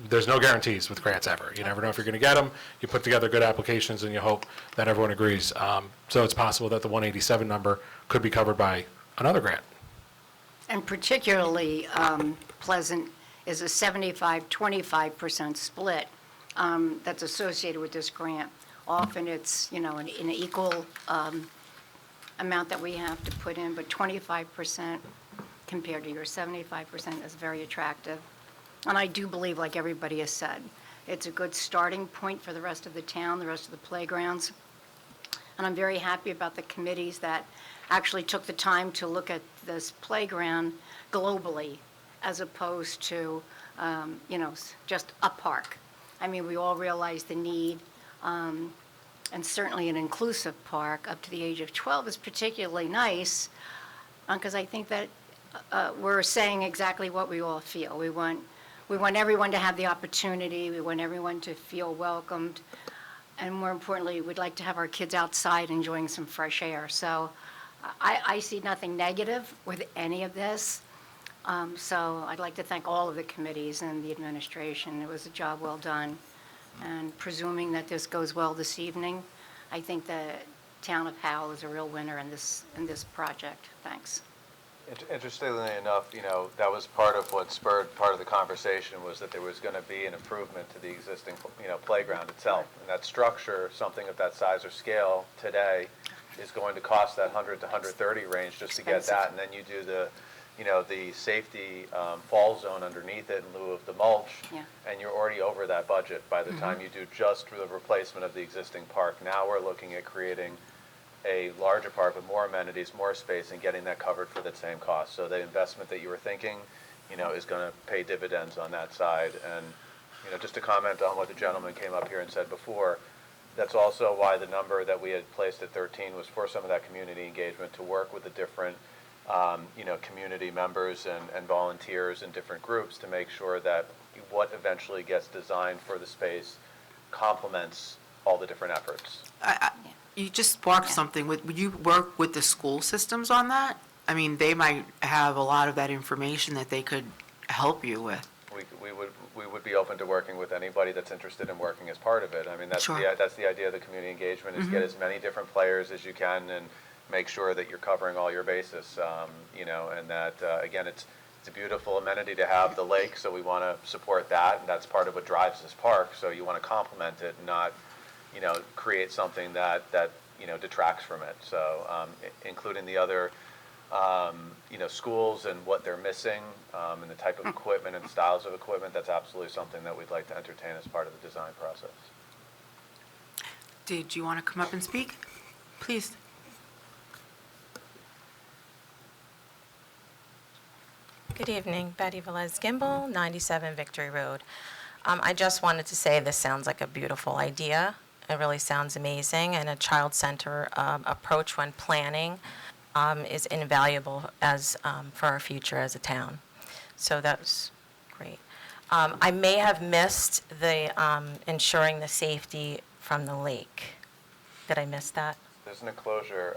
There's no guarantees with grants ever. You never know if you're going to get them. You put together good applications and you hope that everyone agrees. So it's possible that the 187 number could be covered by another grant. And particularly pleasant is a 75-25% split that's associated with this grant. Often it's, an equal amount that we have to put in, but 25% compared to your 75% is very attractive. And I do believe, like everybody has said, it's a good starting point for the rest of the town, the rest of the playgrounds. And I'm very happy about the committees that actually took the time to look at this playground globally, as opposed to, just a park. I mean, we all realize the need, and certainly an inclusive park up to the age of 12 is particularly nice, because I think that we're saying exactly what we all feel. We want everyone to have the opportunity. We want everyone to feel welcomed. And more importantly, we'd like to have our kids outside enjoying some fresh air. So I see nothing negative with any of this. So I'd like to thank all of the committees and the administration. It was a job well done. And presuming that this goes well this evening, I think the town of Howell is a real winner in this project. Thanks. Interestingly enough, that was part of what spurred part of the conversation, was that there was going to be an improvement to the existing, playground itself. And that structure, something of that size or scale today, is going to cost that 100 to 130 range just to get that. And then you do the safety fall zone underneath it in lieu of the mulch, and you're already over that budget by the time you do just the replacement of the existing park. Now we're looking at creating a larger park with more amenities, more space, and getting that covered for the same cost. So the investment that you were thinking, is going to pay dividends on that side. And, just to comment on what the gentleman came up here and said before, that's also why the number that we had placed at 13 was for some of that community engagement, to work with the different, community members and volunteers and different groups to make sure that what eventually gets designed for the space complements all the different efforts. You just sparked something. Would you work with the school systems on that? I mean, they might have a lot of that information that they could help you with. We would be open to working with anybody that's interested in working as part of it. I mean, that's Sure. that's the idea of the community engagement, is get as many different players as you can and make sure that you're covering all your bases. And that again, it's a beautiful amenity to have, the lake, so we want to support that, and that's part of what drives this park. So you want to complement it, and not create something that detracts from it. So including the other schools and what they're missing, and the type of equipment and styles of equipment, that's absolutely something that we'd like to entertain as part of the design process. Did you want to come up and speak? Please. Good evening, Betty Velez Gimbel, 97 Victory Road. I just wanted to say this sounds like a beautiful idea. It really sounds amazing, and a child-centered approach when planning is invaluable as for our future as a town. So that's great. I may have missed the ensuring the safety from the lake. Did I miss that? There's an enclosure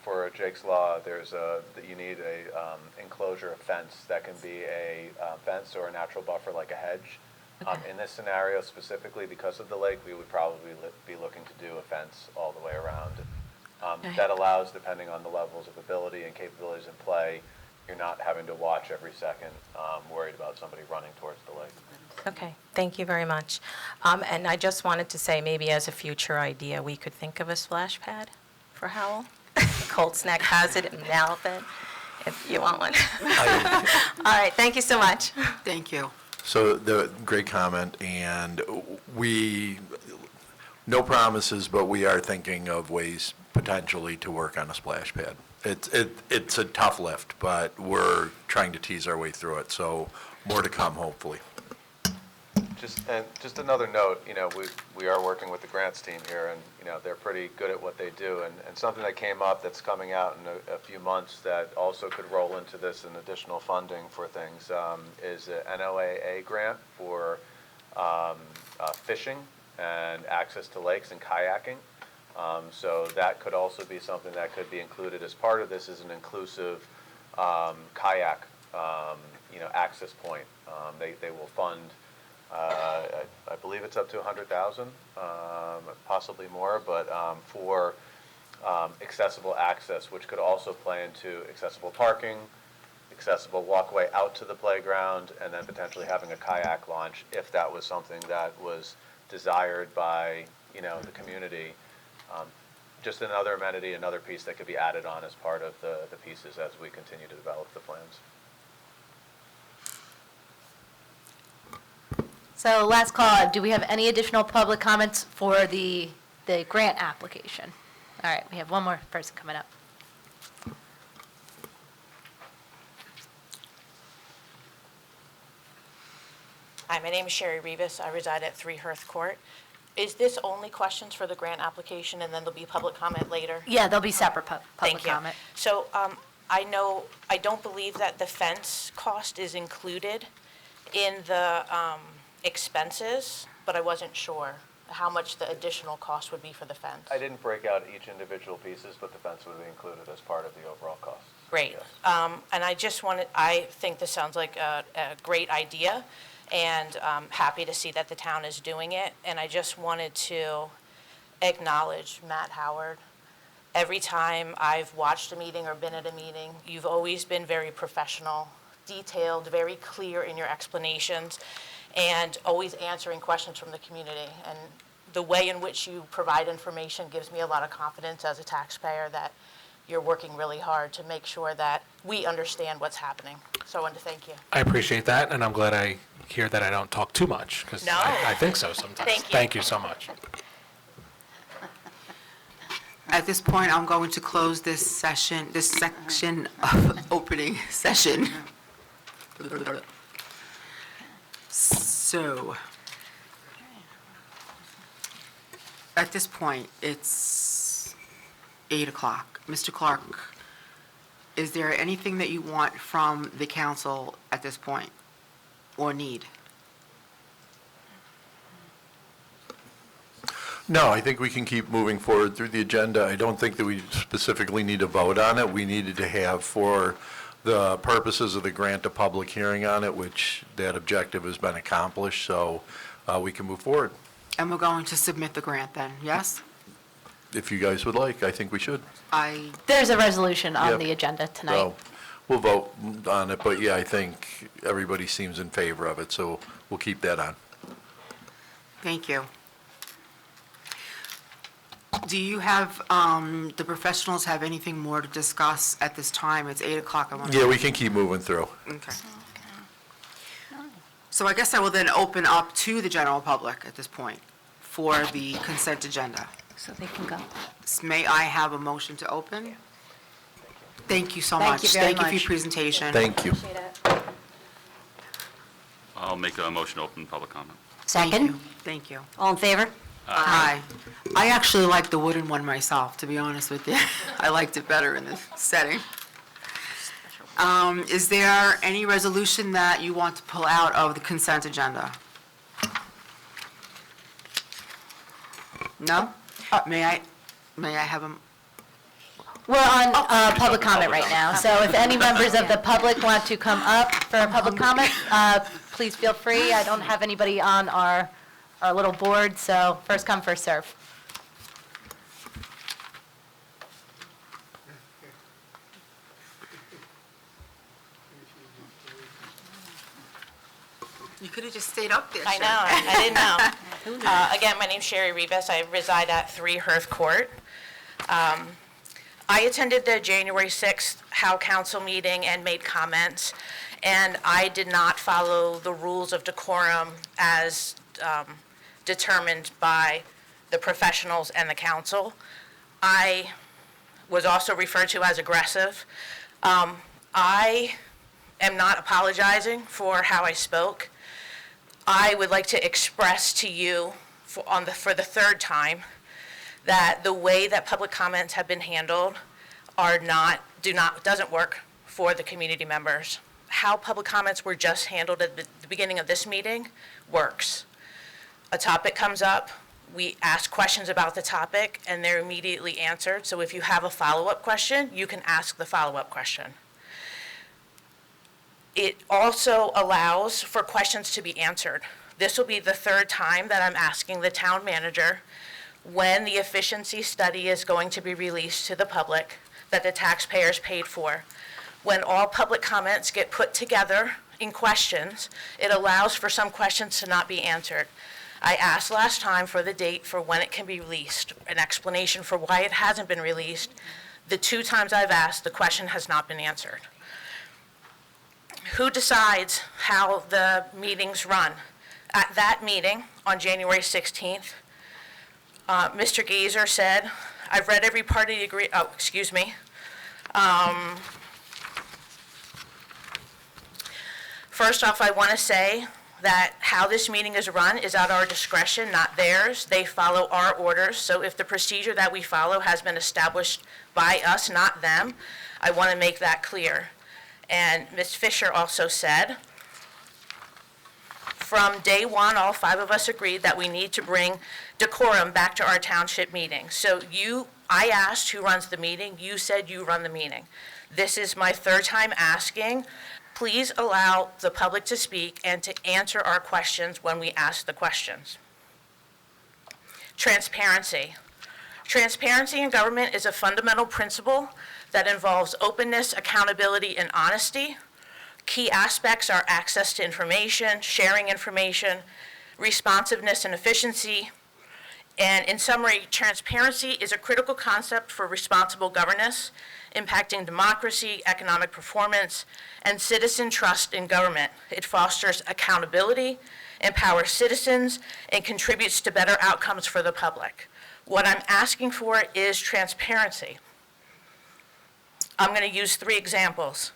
for Jake's Law. You need a enclosure, a fence that can be a fence or a natural buffer like a hedge. Okay. In this scenario specifically, because of the lake, we would probably be looking to do a fence all the way around. Okay. That allows, depending on the levels of ability and capabilities in play, you're not having to watch every second, worried about somebody running towards the lake. Okay, thank you very much. And I just wanted to say, maybe as a future idea, we could think of a splash pad for Howell. Cold Snack has it in Alvin, if you want one. All right, thank you so much. Thank you. So, great comment, and no promises, but we are thinking of ways potentially to work on a splash pad. It's a tough lift, but we're trying to tease our way through it, so more to come, hopefully. Just another note, we are working with the grants team here, and, they're pretty good at what they do. And something that came up that's coming out in a few months that also could roll into this and additional funding for things is an NOAA grant for fishing and access to lakes and kayaking. So that could also be something that could be included as part of this, is an inclusive kayak, access point. They will fund, I believe it's up to 100,000, possibly more, but for accessible access, which could also play into accessible parking, accessible walkway out to the playground, and then potentially having a kayak launch if that was something that was desired by, the community. Just another amenity, another piece that could be added on as part of the pieces as we continue to develop the plans. So last call, do we have any additional public comments for the grant application? All right, we have one more person coming up. Hi, my name is Sherry Rivas. I reside at 3 Hearth Court. Is this only questions for the grant application, and then there'll be public comment later? Yeah, there'll be separate public Thank you. comment. So I don't believe that the fence cost is included in the expenses, but I wasn't sure how much the additional cost would be for the fence. I didn't break out each individual pieces, but the fence would be included as part of the overall cost. Great. Yes. And I think this sounds like a great idea, and I'm happy to see that the town is doing it. And I just wanted to acknowledge Matt Howard. Every time I've watched a meeting or been at a meeting, you've always been very professional, detailed, very clear in your explanations, and always answering questions from the community. And the way in which you provide information gives me a lot of confidence as a taxpayer that you're working really hard to make sure that we understand what's happening. So I wanted to thank you. I appreciate that, and I'm glad I hear that I don't talk too much, because No. I think so sometimes. Thank you. Thank you so much. At this point, I'm going to close this section of opening session. So, at this point, it's 8 o'clock. Mr. Clark, is there anything that you want from the council at this point, or need? No, I think we can keep moving forward through the agenda. I don't think that we specifically need to vote on it. We needed to have, for the purposes of the grant, a public hearing on it, which that objective has been accomplished, so we can move forward. And we're going to submit the grant then, yes? If you guys would like, I think we should. There's a resolution on Yep. the agenda tonight. So we'll vote on it, but yeah, I think everybody seems in favor of it, so we'll keep that on. Thank you. Do you have, the professionals have anything more to discuss at this time? It's 8 o'clock. Yeah, we can keep moving through. Okay. So I guess I will then open up to the general public at this point for the consent agenda. So they can go. May I have a motion to open? Thank you so Thank much. you very Thank you for much. your presentation. Thank you. Appreciate it. make a motion to open public comment. Second? Thank you. All in favor? Aye. I actually like the wooden one myself, to be honest with you. I liked it better in this setting. Is there any resolution that you want to pull out of the consent agenda? No? May I have a, We're on public comment right now, so if any members of the public want to come up for a public comment, please feel free. I don't have anybody on our little board, so first come, first serve. you could have just stayed up there, I Sharon. know, I didn't know. Again, my name's Sherry Rivas. I reside at 3 Hearth Court. I attended the January 6th Howell Council meeting and made comments, and I did not follow the rules of decorum as determined by the professionals and the council. I was also referred to as aggressive. I am not apologizing for how I spoke. I would like to express to you for the third time that the way that public comments have been handled doesn't work for the community members. How public comments were just handled at the beginning of this meeting works. A topic comes up, we ask questions about the topic, and they're immediately answered. So if you have a follow-up question, you can ask the follow-up question. It also allows for questions to be answered. This will be the third time that I'm asking the town manager when the efficiency study is going to be released to the public that the taxpayers paid for. When all public comments get put together in questions, it allows for some questions to not be answered. I asked last time for the date for when it can be released, an explanation for why it hasn't been released. The 2 times I've asked, the question has not been answered. Who decides how the meetings run? At that meeting on January 16th, Mr. Gazer said, I've read every part of the First off, I want to say that how this meeting is run is at our discretion, not theirs. They follow our orders, so if the procedure that we follow has been established by us, not them, I want to make that clear. And Ms. Fisher also said, from day one, all 5 of us agreed that we need to bring decorum back to our township meetings. So I asked who runs the meeting, you said you run the meeting. This is my 3rd time asking. Please allow the public to speak and to answer our questions when we ask the questions. Transparency. Transparency in government is a fundamental principle that involves openness, accountability, and honesty. Key aspects are access to information, sharing information, responsiveness and efficiency. And in summary, transparency is a critical concept for responsible governance, impacting democracy, economic performance, and citizen trust in government. It fosters accountability, empowers citizens, and contributes to better outcomes for the public. What I'm asking for is transparency. I'm going to use 3 examples.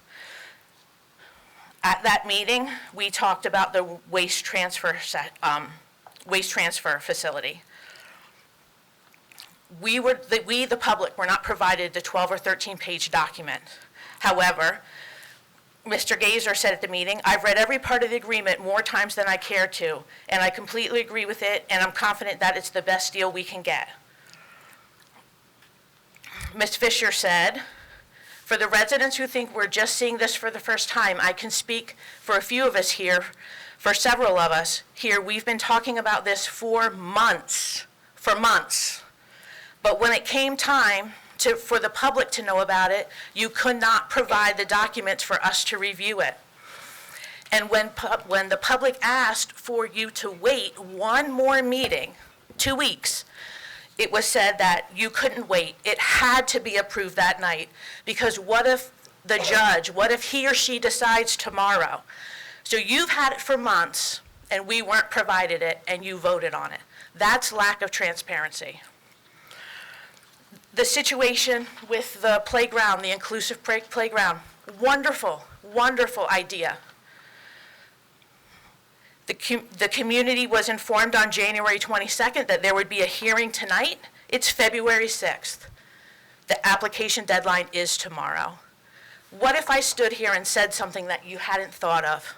At that meeting, we talked about the waste transfer facility. We, the public, were not provided the 12 or 13-page document. However, Mr. Gazer said at the meeting, I've read every part of the agreement more times than I care to, and I completely agree with it, and I'm confident that it's the best deal we can get. Ms. Fisher said, for the residents who think we're just seeing this for the first time, I can speak for a few of us here, for several of us here, we've been talking about this for months. But when it came time for the public to know about it, you could not provide the documents for us to review it. And when the public asked for you to wait one more meeting, 2 weeks, it was said that you couldn't wait. It had to be approved that night, because what if what if he or she decides tomorrow? So you've had it for months, and we weren't provided it, and you voted on it. That's lack of transparency. The situation with the playground, the inclusive playground, wonderful, wonderful idea. The community was informed on January 22nd that there would be a hearing tonight. It's February 6th. The application deadline is tomorrow. What if I stood here and said something that you hadn't thought of?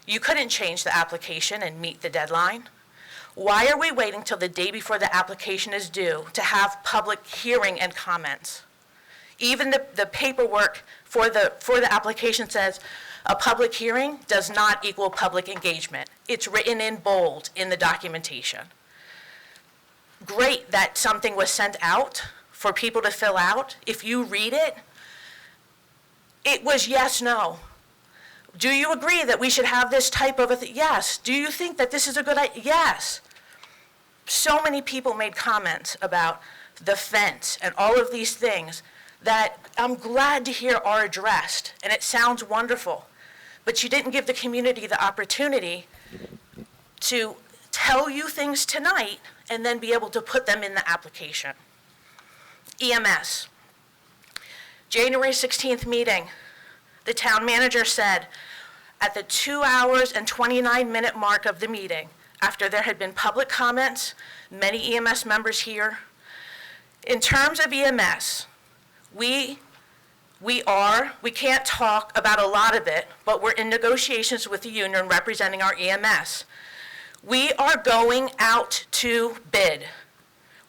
You couldn't change the application and meet the deadline. Why are we waiting till the day before the application is due to have public hearing and comments? Even the paperwork for the application says a public hearing does not equal public engagement. It's written in bold in the documentation. Great that something was sent out for people to fill out. If you read it, it was yes, no. Do you agree that we should have this type of yes. Do you think that this is a good idea? Yes. So many people made comments about the fence and all of these things that I'm glad to hear are addressed, and it sounds wonderful. But you didn't give the community the opportunity to tell you things tonight and then be able to put them in the application. EMS. January 16th meeting, the town manager said at the 2 hours and 29-minute mark of the meeting, after there had been public comments, many EMS members here, in terms of EMS, we can't talk about a lot of it, but we're in negotiations with the union representing our EMS. We are going out to bid.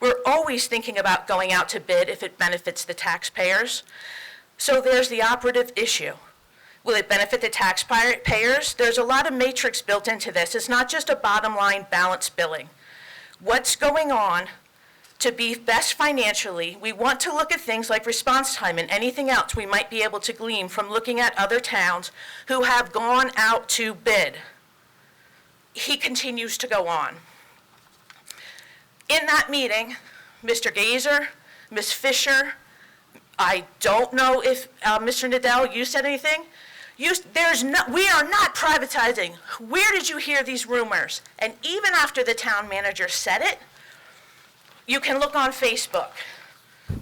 We're always thinking about going out to bid if it benefits the taxpayers. So there's the operative issue. Will it benefit the taxpayers? There's a lot of matrix built into this. It's not just a bottom line balance billing. What's going on to be best financially? We want to look at things like response time and anything else we might be able to glean from looking at other towns who have gone out to bid. He continues to go on. In that meeting, Mr. Gazer, Ms. Fisher, I don't know if Mr. Nadell, you said anything. We are not privatizing. Where did you hear these rumors? And even after the town manager said it, you can look on Facebook.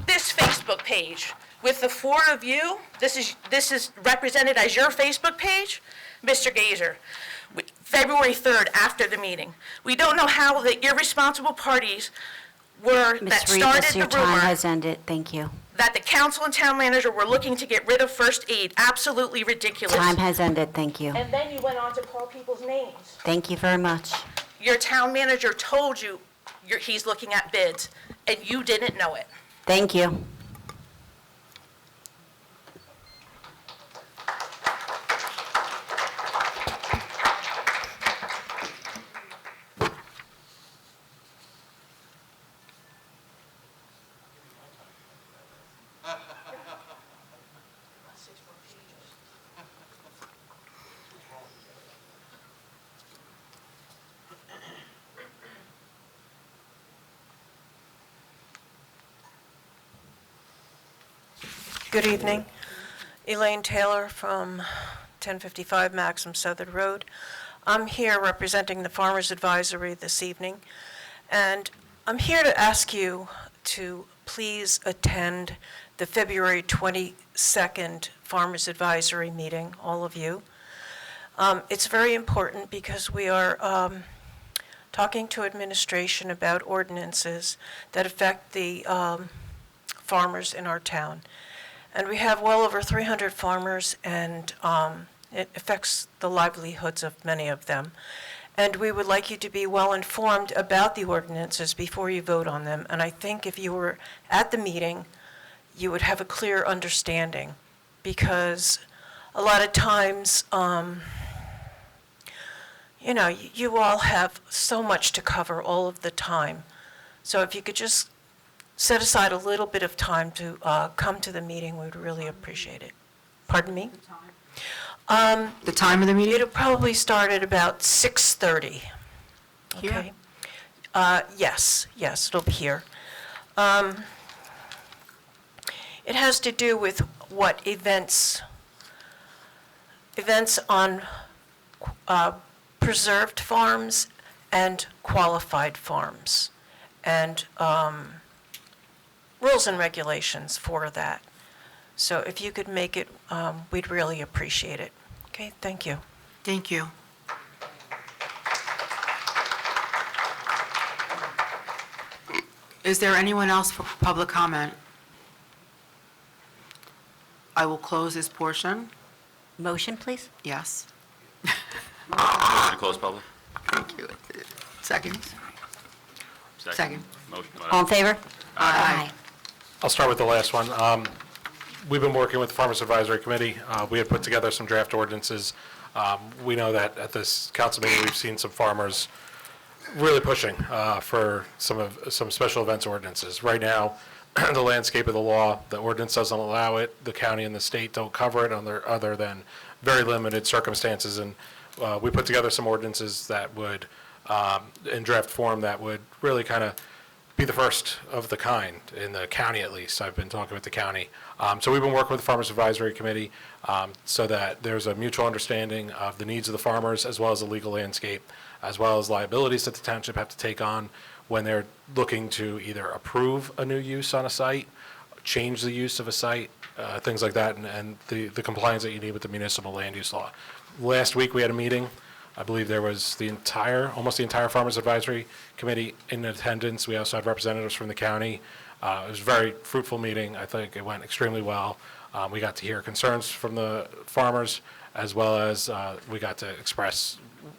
This Facebook page with the four of you, this is represented as your Facebook page, Mr. Gazer. February 3rd, after the meeting. We don't know how the irresponsible parties were that Ms. started Rivas, the your time rumor has ended. Thank you. that the council and town manager were looking to get rid of first aid. Absolutely ridiculous. Time has ended. Thank you. And then you went on to call people's names. Thank you very much. Your town manager told you he's looking at bids, and you didn't know it. Thank you. Good evening. Elaine Taylor from 1055 Maxim Southern Road. I'm here representing the Farmers Advisory this evening, and I'm here to ask you to please attend the February 22nd Farmers Advisory meeting, all of you. It's very important because we are talking to administration about ordinances that affect the farmers in our town. And we have well over 300 farmers, and it affects the livelihoods of many of them. And we would like you to be well informed about the ordinances before you vote on them. And I think if you were at the meeting, you would have a clear understanding, because a lot of times, you all have so much to cover all of the time. So if you could just set aside a little bit of time to come to the meeting, we would really appreciate it. Pardon me? The time of the meeting? It'll probably start at about 6:30. Here? Okay? Yes, it'll be here. It has to do with what events on preserved farms and qualified farms, and rules and regulations for that. So if you could make it, we'd really appreciate it. Okay, thank you. Thank you. Is there anyone else for public comment? I will close this portion. Motion, please? Yes. Motion to close public? Thank you. Second? Second. Motion. All in favor? Aye. I'll start with the last one. We've been working with the Farmers Advisory Committee. We had put together some draft ordinances. We know that at this council meeting, we've seen some farmers really pushing for some special events ordinances. Right now, the landscape of the law, the ordinance doesn't allow it. The county and the state don't cover it other than very limited circumstances. And we put together some ordinances that would, in draft form, that would really kind of be the first of the kind in the county, at least. I've been talking with the county. So we've been working with the Farmers Advisory Committee so that there's a mutual understanding of the needs of the farmers as well as the legal landscape, as well as liabilities that the township have to take on when they're looking to either approve a new use on a site, change the use of a site, things like that, and the compliance that you need with the municipal land use law. Last week, we had a meeting. I believe there was almost the entire Farmers Advisory Committee in attendance. We also had representatives from the county. It was a very fruitful meeting. I think it went extremely well. We got to hear concerns from the farmers, as well as we got to express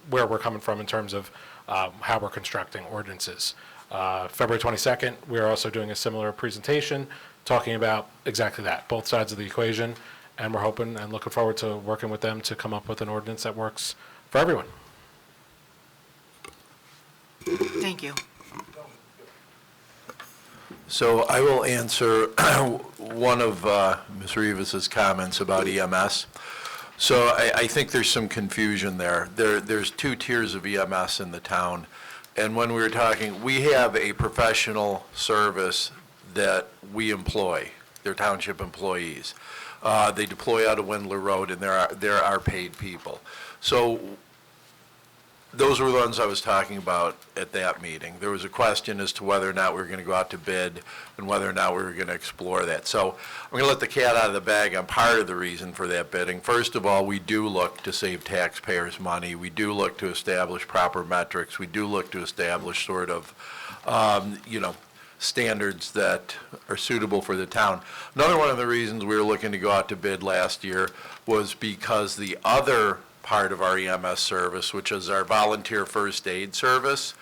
where we're coming from in terms of how we're constructing ordinances. February 22nd, we're also doing a similar presentation talking about exactly that, both sides of the equation, and we're hoping and looking forward to working with them to come up with an ordinance that works for everyone. Thank you. So I will answer one of Ms. Rivas's comments about EMS. So I think there's some confusion there. There's two tiers of EMS in the town. And when we were talking, we have a professional service that we employ. They're township employees. They deploy out of Windler Road, and there are paid people. So those were the ones I was talking about at that meeting. There was a question as to whether or not we were going to go out to bid and whether or not we were going to explore that. So I'm going to let the cat out of the bag on part of the reason for that bidding. First of all, we do look to save taxpayers money. We do look to establish proper metrics. We do look to establish sort of, standards that are suitable for the town. Another one of the reasons we were looking to go out to bid last year was because the other part of our EMS service, which is our volunteer first aid service,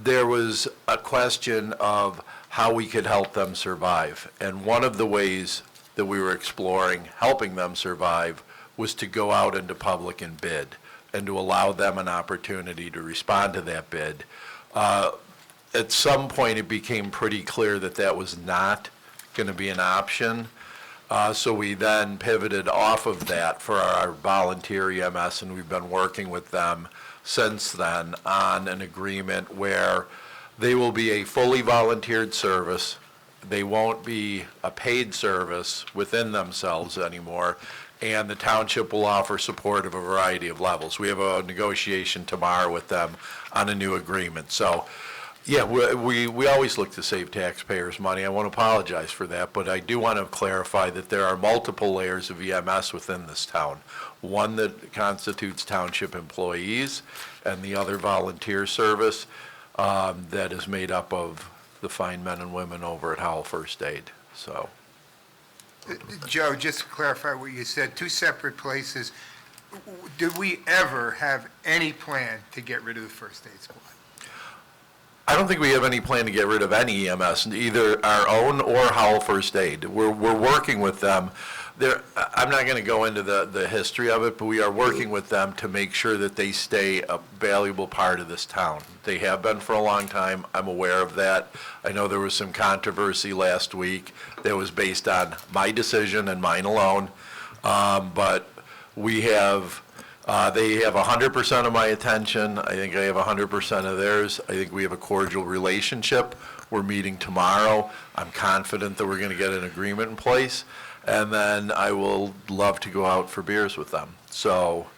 there was a question of how we could help them survive. And one of the ways that we were exploring helping them survive was to go out into public and bid and to allow them an opportunity to respond to that bid. At some point, it became pretty clear that that was not going to be an option. So we then pivoted off of that for our volunteer EMS, and we've been working with them since then on an agreement where they will be a fully volunteered service. They won't be a paid service within themselves anymore, and the township will offer support of a variety of levels. We have a negotiation tomorrow with them on a new agreement. So, yeah, we always look to save taxpayers money. I want to apologize for that, but I do want to clarify that there are multiple layers of EMS within this town. One that constitutes township employees, and the other volunteer service that is made up of the fine men and women over at Howell First Aid. So, Joe, just to clarify what you said, two separate places. Did we ever have any plan to get rid of the first aid squad? I don't think we have any plan to get rid of any EMS, either our own or Howell First Aid. We're working with them. I'm not going to go into the history of it, but we are working with them to make sure that they stay a valuable part of this town. They have been for a long time. I'm aware of that. I know there was some controversy last week that was based on my decision and mine alone, but we have. They have 100% of my attention. I think I have 100% of theirs. I think we have a cordial relationship. We're meeting tomorrow. I'm confident that we're going to get an agreement in place. And then I will love to go out for beers with them. So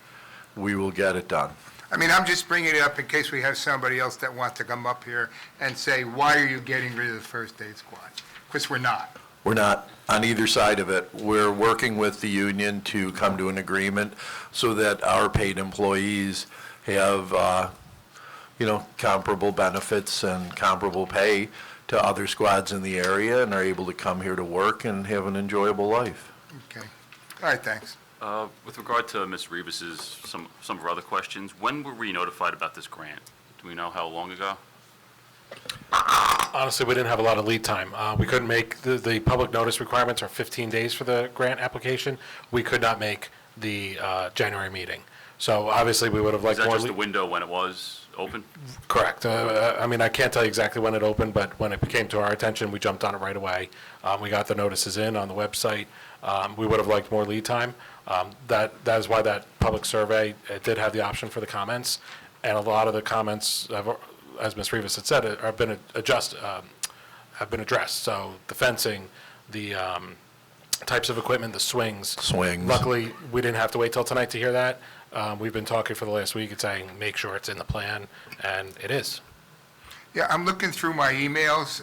we will get it done. I mean, I'm just bringing it up in case we have somebody else that wants to come up here and say, why are you getting rid of the first aid squad? Because we're not. We're not on either side of it. We're working with the union to come to an agreement so that our paid employees have, comparable benefits and comparable pay to other squads in the area and are able to come here to work and have an enjoyable life. Okay. All right, thanks. With regard to Ms. Rivas's, some of her other questions, when were we notified about this grant? Do we know how long ago? Honestly, we didn't have a lot of lead time. We couldn't make, the public notice requirements are 15 days for the grant application. We could not make the January meeting. So obviously, we would have Is liked that more. just the window when it was open? Correct. I mean, I can't tell you exactly when it opened, but when it came to our attention, we jumped on it right away. We got the notices in on the website. We would have liked more lead time. That is why that public survey, it did have the option for the comments, and a lot of the comments, as Ms. Rivas had said, have been addressed. So the fencing, the types of equipment, the swings. Luckily, we didn't have to wait till tonight to hear that. We've been talking for the last week and saying, make sure it's in the plan, and it is. Yeah, I'm looking through my emails.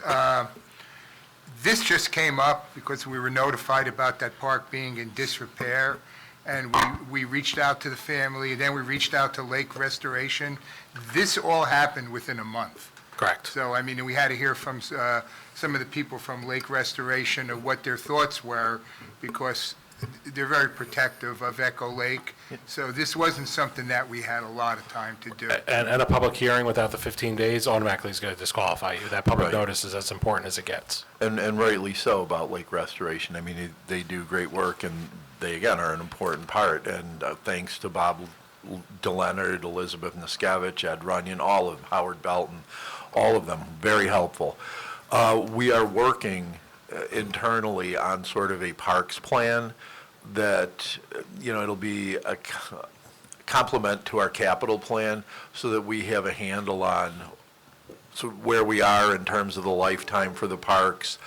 This just came up because we were notified about that park being in disrepair, and we reached out to the family, and then we reached out to Lake Restoration. This all happened within a month. Correct. So, I mean, we had to hear from some of the people from Lake Restoration of what their thoughts were, because they're very protective of Echo Lake. So this wasn't something that we had a lot of time to do. And a public hearing without the 15 days automatically is going to disqualify you. That public Right. notice is as important as it gets. And rightly so about Lake Restoration. I mean, they do great work, and they, again, are an important part. And thanks to Bob DeLeonard, Elizabeth Niskevich, Ed Runyon, all of Howard Belton, all of them, very helpful. We are working internally on sort of a parks plan that, it'll be a complement to our capital plan so that we have a handle on where we are in terms of the lifetime for the parks,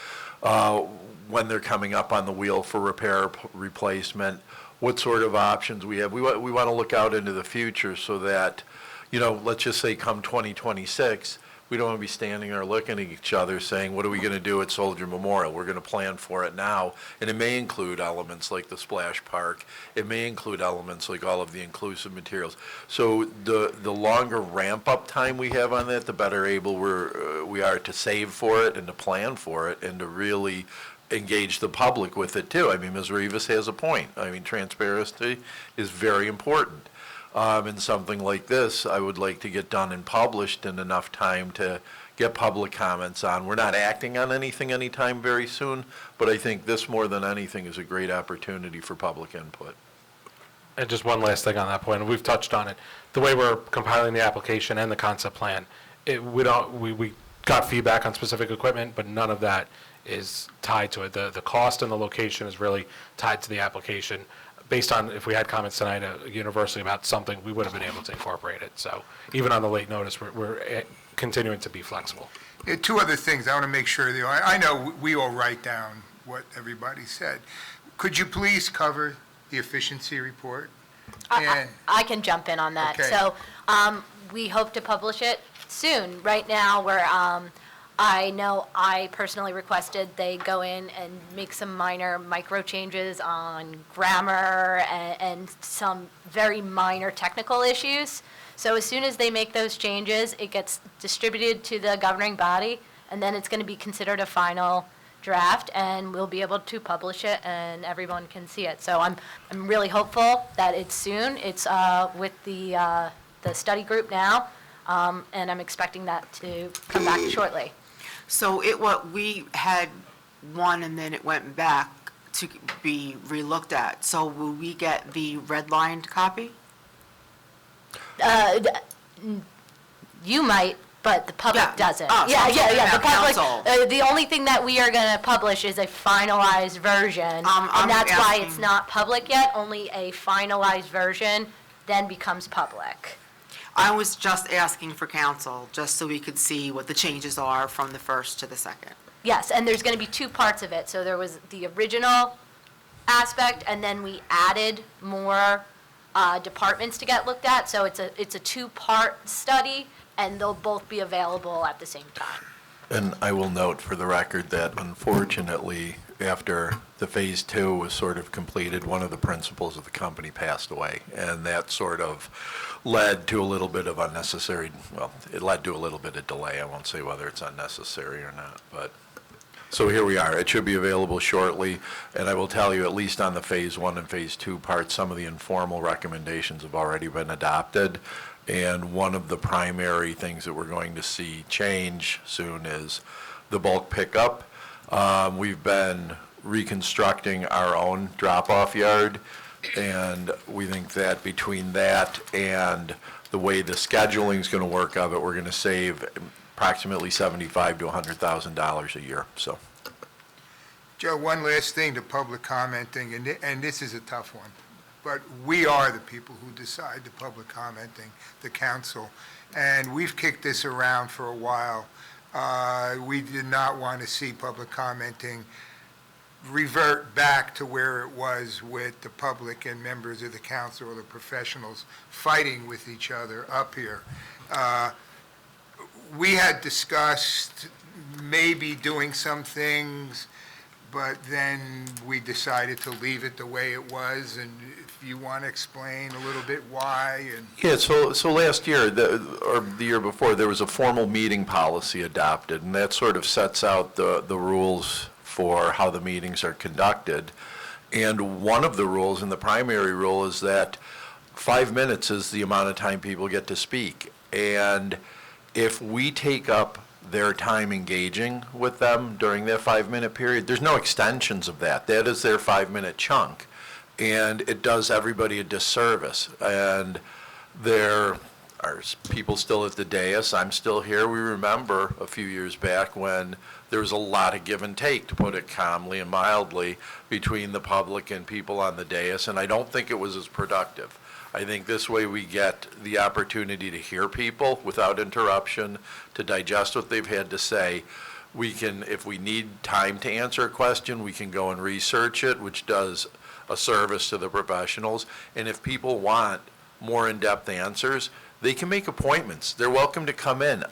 when they're coming up on the wheel for repair, replacement, what sort of options we have. We want to look out into the future so that, let's just say come 2026, we don't want to be standing there looking at each other saying, what are we going to do at Soldier Memorial? We're going to plan for it now. And it may include elements like the splash park. It may include elements like all of the inclusive materials. So the longer ramp-up time we have on that, the better able we are to save for it and to plan for it and to really engage the public with it too. I mean, Ms. Rivas has a point. I mean, transparency is very important. And something like this, I would like to get done and published in enough time to get public comments on. We're not acting on anything anytime very soon, but I think this more than anything is a great opportunity for public input. And just one last thing on that point, and we've touched on it. The way we're compiling the application and the concept plan, we got feedback on specific equipment, but none of that is tied to it. The cost and the location is really tied to the application. Based on, if we had comments tonight universally about something, we would have been able to incorporate it. So even on the late notice, we're continuing to be flexible. Yeah, two other things I want to make sure. I know we all write down what everybody said. Could you please cover the efficiency report? I can jump in on that. Okay. So we hope to publish it soon. Right now, I know I personally requested they go in and make some minor micro changes on grammar and some very minor technical issues. So as soon as they make those changes, it gets distributed to the governing body, and then it's going to be considered a final draft, and we'll be able to publish it, and everyone can see it. So I'm really hopeful that it's soon. It's with the study group now, and I'm expecting that to come back shortly. So we had one and then it went back to be relooked at. So will we get the redlined copy? You might, but the public doesn't. Oh, so Yeah. I'm talking The about public, council. the only thing that we are going to publish is a finalized version. I'm And that's why asking- it's not public yet. Only a finalized version then becomes public. I was just asking for council, just so we could see what the changes are from the first to the second. Yes, and there's going to be two parts of it. So there was the original aspect, and then we added more departments to get looked at. So it's a two-part study, and they'll both be available at the same time. And I will note for the record that unfortunately, after the Phase 2 was sort of completed, one of the principals of the company passed away. And that sort of led to a little bit of unnecessary, well, it led to a little bit of delay. I won't say whether it's unnecessary or not, but, so here we are. It should be available shortly. And I will tell you, at least on the Phase 1 and Phase 2 parts, some of the informal recommendations have already been adopted. And one of the primary things that we're going to see change soon is the bulk pickup. We've been reconstructing our own drop-off yard, and we think that between that and the way the scheduling is going to work of it, we're going to save approximately $75,000 to $100,000 a year. So, Joe, one last thing to public commenting, and this is a tough one, but we are the people who decide the public commenting, the council, and we've kicked this around for a while. We did not want to see public commenting revert back to where it was with the public and members of the council or the professionals fighting with each other up here. We had discussed maybe doing some things, but then we decided to leave it the way it was, and if you want to explain a little bit why, and... yeah, so last year, or the year before, there was a formal meeting policy adopted, and that sort of sets out the rules for how the meetings are conducted. And one of the rules, and the primary rule, is that 5 minutes is the amount of time people get to speak. And if we take up their time engaging with them during that 5-minute period, there's no extensions of that. That is their 5-minute chunk. And it does everybody a disservice. And there are people still at the dais. I'm still here. We remember a few years back when there was a lot of give and take, to put it calmly and mildly, between the public and people on the dais, and I don't think it was as productive. I think this way we get the opportunity to hear people without interruption, to digest what they've had to say. We can, if we need time to answer a question, we can go and research it, which does a service to the professionals. And if people want more in-depth answers, they can make appointments. They're welcome to come in.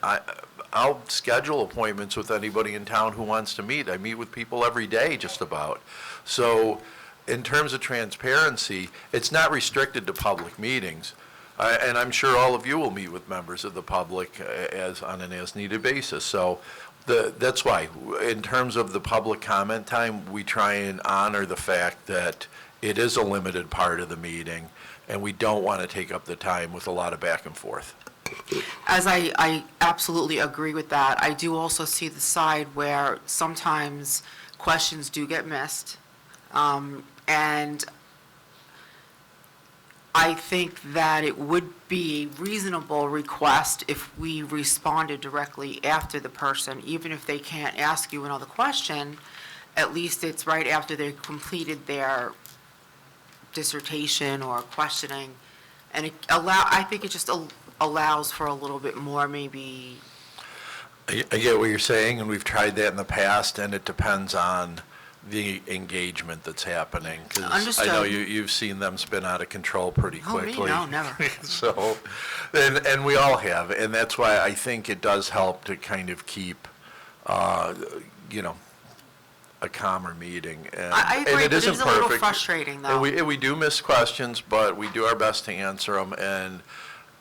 I'll schedule appointments with anybody in town who wants to meet. I meet with people every day, just about. So in terms of transparency, it's not restricted to public meetings. And I'm sure all of you will meet with members of the public on an as-needed basis. So that's why, in terms of the public comment time, we try and honor the fact that it is a limited part of the meeting, and we don't want to take up the time with a lot of back and forth. As I absolutely agree with that. I do also see the side where sometimes questions do get missed. And I think that it would be a reasonable request if we responded directly after the person, even if they can't ask you another question, at least it's right after they've completed their dissertation or questioning. And I think it just allows for a little bit more, maybe. I get what you're saying, and we've tried that in the past, and it depends on the engagement that's happening. 'Cause Understood. I know you've seen them spin out of control pretty quickly. Oh, me? No, never. So, and we all have, and that's why I think it does help to kind of keep, a calmer meeting. And, I agree, and it but isn't it's a little perfect. frustrating, though. And we do miss questions, but we do our best to answer them, and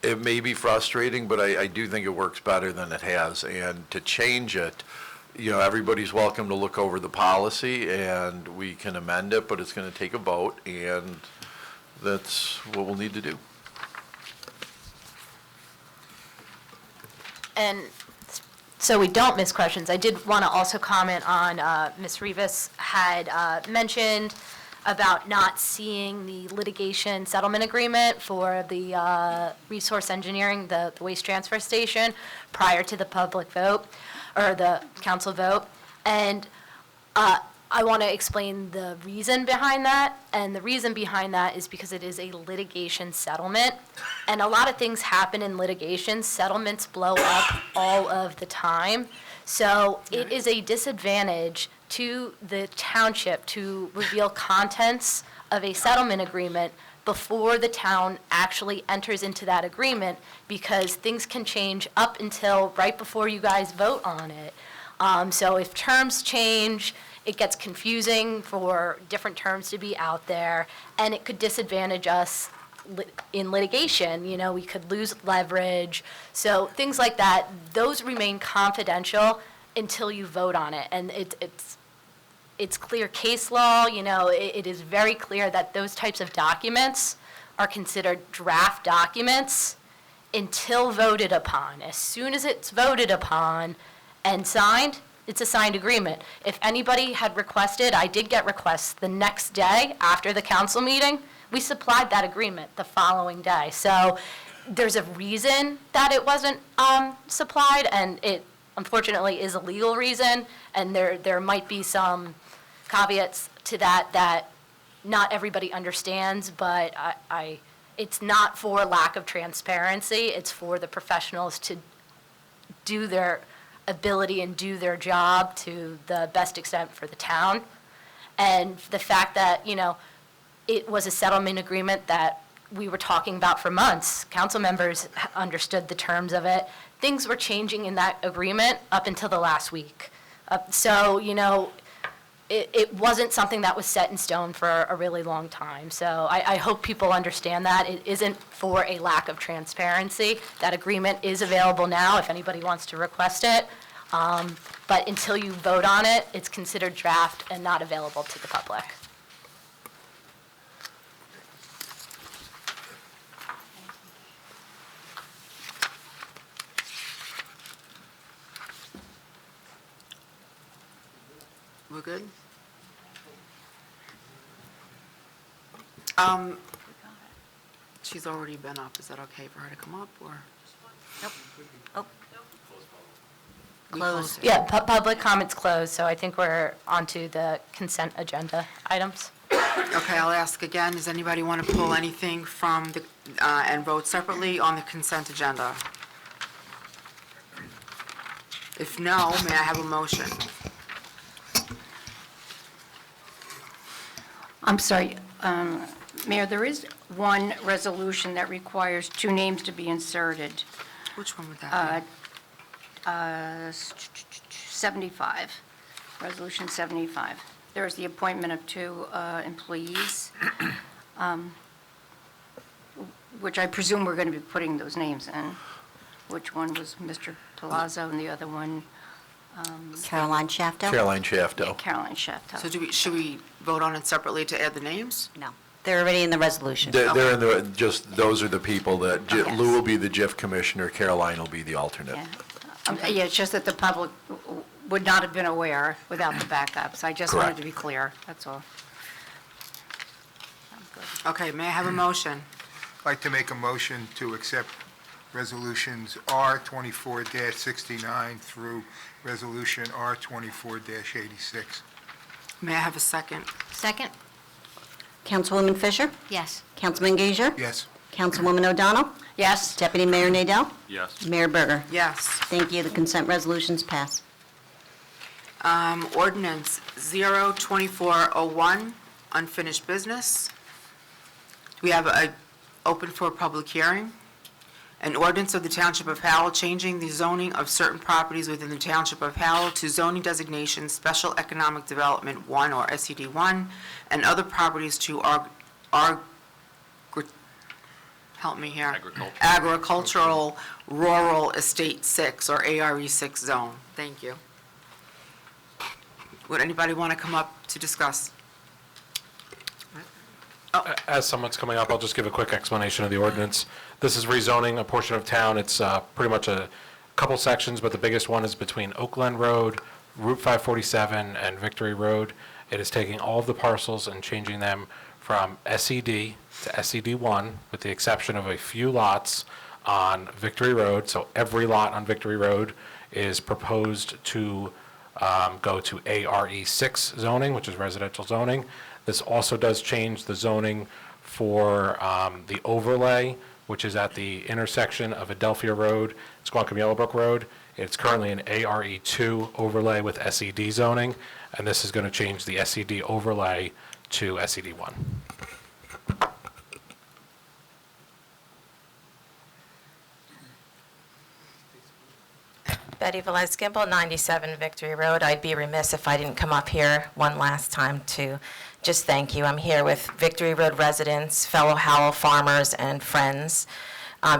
it may be frustrating, but I do think it works better than it has. And to change it, everybody's welcome to look over the policy, and we can amend it, but it's going to take a vote, and that's what we'll need to do. And so we don't miss questions. I did want to also comment on, Ms. Rivas had mentioned about not seeing the litigation settlement agreement for the resource engineering, the waste transfer station, prior to the public vote, or the council vote. And I want to explain the reason behind that. And the reason behind that is because it is a litigation settlement. And a lot of things happen in litigation. Settlements blow up all of the time. So it is a disadvantage to the township to reveal contents of a settlement agreement before the town actually enters into that agreement, because things can change up until right before you guys vote on it. So if terms change, it gets confusing for different terms to be out there, and it could disadvantage us in litigation. You know, we could lose leverage. So things like that, those remain confidential until you vote on it. And it's clear case law, you know, it is very clear that those types of documents are considered draft documents until voted upon. As soon as it's voted upon and signed, it's a signed agreement. If anybody had requested, I did get requests the next day after the council meeting, we supplied that agreement the following day. So there's a reason that it wasn't supplied, and it unfortunately is a legal reason, and there might be some caveats to that not everybody understands, but it's not for lack of transparency, it's for the professionals to do their ability and do their job to the best extent for the town. And the fact that, you know, it was a settlement agreement that we were talking about for months. Council members understood the terms of it. Things were changing in that agreement up until the last week. So, you know, it wasn't something that was set in stone for a really long time. So I hope people understand that. It isn't for a lack of transparency. That agreement is available now if anybody wants to request it. But until you vote on it, it's considered draft and not available to the public. We're good? She's already been up. Is that okay for her to come up, or? Nope. Oh. We Closed. it. Yeah, public comments closed, so I think we're onto the consent agenda items. Okay, I'll ask again. Does anybody want to pull anything from the, and vote separately on the consent agenda? If no, may I have a motion? I'm sorry, Mayor, there is one resolution that requires two names to be inserted. Which one would that be? 75, Resolution 75. There's the appointment of two employees, which I presume we're going to be putting those names in. Which one was Mr. Palazzo and the other one? Caroline Shafto? Caroline Shafto. Caroline Shafto. So should we vote on it separately to add the names? No. They're already in the resolution. They're in the, just, those are the people that, Okay. Lou will be the JIF commissioner, Caroline will be the alternate. Yeah. Yeah, it's just that the public would not have been aware without the backups. I just wanted Correct. to be clear, that's all. Okay, may I have a motion? I'd like to make a motion to accept resolutions R 24-69 through resolution R 24-86. May I have a second? Second. Councilwoman Fisher? Yes. Councilman Gager? Yes. Councilwoman O'Donnell? Yes? Deputy Mayor Nadell? Yes. Mayor Berger? Yes. Thank you. The consent resolutions pass. Ordinance 02401, unfinished business. We have open for a public hearing. An ordinance of the Township of Howell changing the zoning of certain properties within the Township of Howell to zoning designation Special Economic Development 1 or SED 1, and other properties to help me here. Agricultural Rural Estate 6 or ARE 6 zone. Thank you. Would anybody want to come up to discuss? As someone's coming up, I'll just give a quick explanation of the ordinance. This is rezoning a portion of town. It's pretty much a couple sections, but the biggest one is between Oakland Road, Route 547, and Victory Road. It is taking all of the parcels and changing them from SED to SED1, with the exception of a few lots on Victory Road. So every lot on Victory Road is proposed to go to ARE 6 zoning, which is residential zoning. This also does change the zoning for the overlay, which is at the intersection of Adelphia Road, Squonkam Yellowbrook Road. It's currently an ARE 2 overlay with SED zoning, and this is going to change the SED overlay to SED 1. Betty Velez Gimbel, 97 Victory Road. I'd be remiss if I didn't come up here one last time to just thank you. I'm here with Victory Road residents, fellow Howell farmers, and friends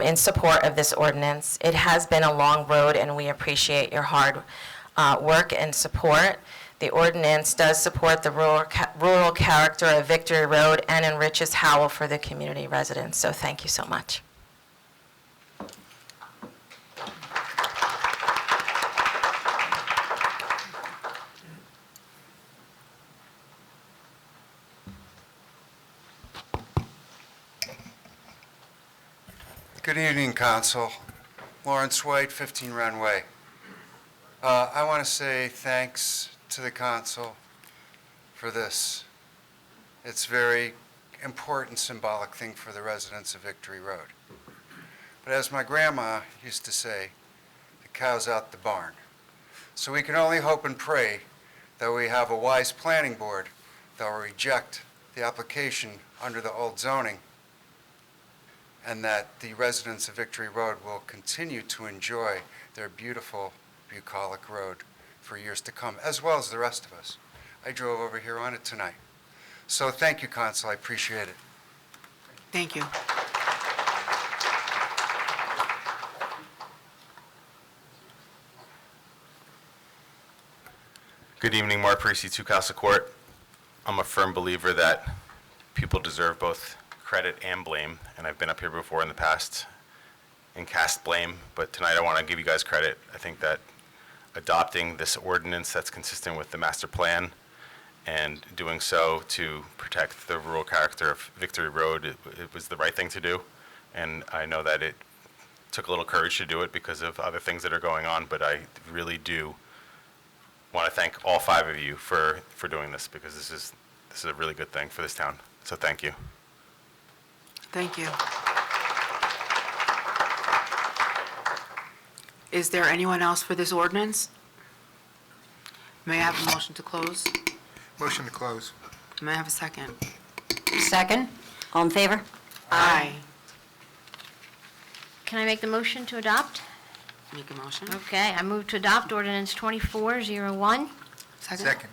in support of this ordinance. It has been a long road, and we appreciate your hard work and support. The ordinance does support the rural character of Victory Road and enriches Howell for the community residents, so thank you so much. Good evening, Council. Lawrence White, 15 Runway. I want to say thanks to the Council for this. It's a very important symbolic thing for the residents of Victory Road. But as my grandma used to say, the cow's out the barn. So we can only hope and pray that we have a wise planning board that will reject the application under the old zoning, and that the residents of Victory Road will continue to enjoy their beautiful, bucolic road for years to come, as well as the rest of us. I drove over here on it tonight. So thank you, Council, I appreciate it. Thank you. Good evening, Mark Parisi, 2 Casa Court. I'm a firm believer that people deserve both credit and blame, and I've been up here before in the past and cast blame, but tonight I want to give you guys credit. I think that adopting this ordinance that's consistent with the master plan and doing so to protect the rural character of Victory Road, it was the right thing to do, and I know that it took a little courage to do it because of other things that are going on, but I really do want to thank all 5 of you for doing this, because this is a really good thing for this town, so thank you. Thank you. Is there anyone else for this ordinance? May I have a motion to close? Motion to close. May I have a second? Second? All in favor? Aye. Can I make the motion to adopt? Make a motion. Okay, I move to adopt ordinance 2401. Second.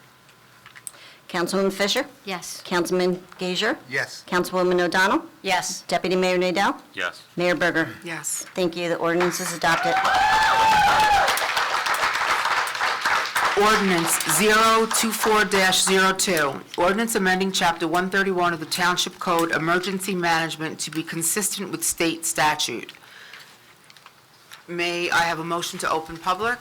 Councilwoman Fisher? Yes. Councilman Gager? Yes. Councilwoman O'Donnell? Yes. Deputy Mayor Nadell? Yes. Mayor Berger? Yes. Thank you. The ordinance is adopted. Ordinance 024-02, ordinance amending Chapter 131 of the Township Code, Emergency Management, to be consistent with state statute. May I have a motion to open public?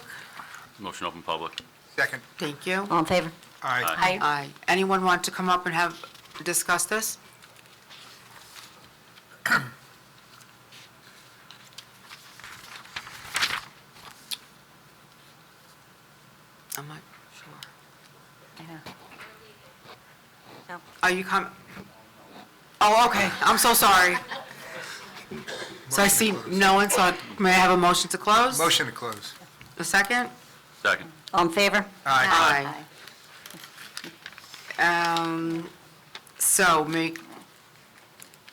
Motion open public. Second. Thank you. All in favor? Aye. Aye. Anyone want to come up and discuss this? I'm not sure. No. Are you coming? Oh, okay, I'm so sorry. So I see no one, so may I have a motion to close? Motion to close. A second? Second. All in favor? Aye. So make.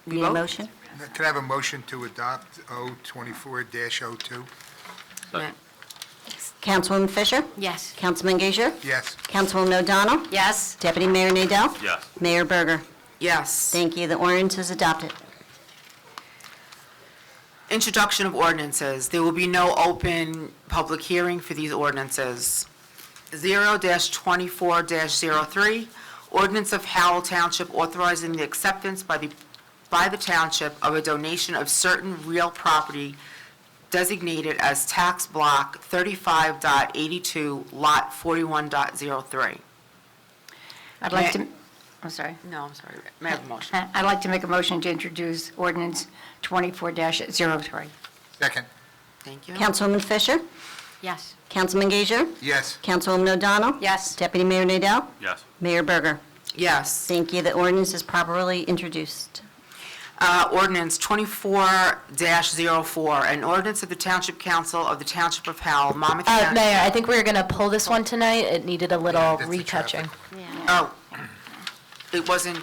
we Need a vote? motion? Can I have a motion to adopt 024-02? Yeah. Councilwoman Fisher? Yes. Councilman Gager? Yes. Councilwoman O'Donnell? Yes. Deputy Mayor Nadell? Yes. Mayor Berger? Yes. Thank you. The ordinance is adopted. Introduction of ordinances. There will be no open public hearing for these ordinances. 0-24-03, ordinance of Howell Township authorizing the acceptance by the township of a donation of certain real property designated as tax block 35.82, lot 41.03. I'd like to, I'm sorry. No, I'm sorry. May I have a motion? I'd like to make a motion to introduce ordinance 24-03. Second. Thank you. Councilwoman Fisher? Yes. Councilman Gager? Yes. Councilwoman O'Donnell? Yes. Deputy Mayor Nadell? Yes. Mayor Berger? Yes. Thank you. The ordinance is properly introduced. Ordinance 24-04, an ordinance of the Township Council of the Township of Howell, Monmouth County. Mayor, I think we were going to pull this one tonight. It needed a little that's the retouching. Oh, it wasn't,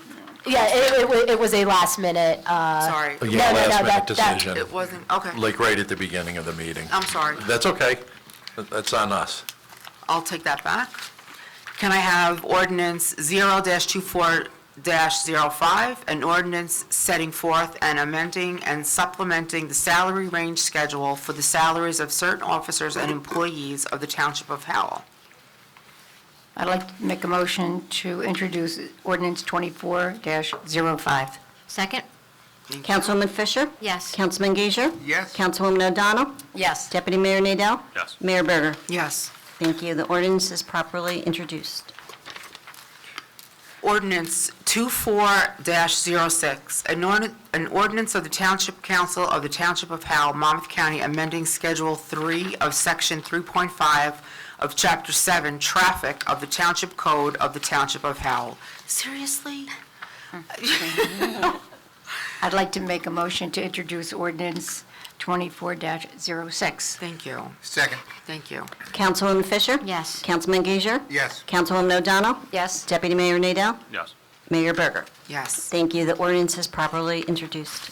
Yeah, it was a last minute. sorry. Oh, yeah, No, last minute that- decision. It wasn't, okay. Like right at the beginning of the meeting. I'm sorry. That's okay. That's on us. I'll take that back. Can I have ordinance 0-24-05, an ordinance setting forth and amending and supplementing the salary range schedule for the salaries of certain officers and employees of the Township of Howell? I'd like to make a motion to introduce ordinance 24-05. Second? Councilwoman Fisher? Yes. Councilman Gager? Yes. Councilwoman O'Donnell? Yes. Deputy Mayor Nadell? Yes. Mayor Berger? Yes. Thank you. The ordinance is properly introduced. Ordinance 24-06, an ordinance of the Township Council of the Township of Howell, Monmouth County, amending Schedule 3 of Section 3.5 of Chapter 7, Traffic of the Township Code of the Township of Howell. Seriously? I'd like to make a motion to introduce ordinance 24-06. Thank you. Second. Thank you. Councilwoman Fisher? Yes. Councilman Gager? Yes. Councilwoman O'Donnell? Yes. Deputy Mayor Nadell? Yes. Mayor Berger? Yes. Thank you. The ordinance is properly introduced.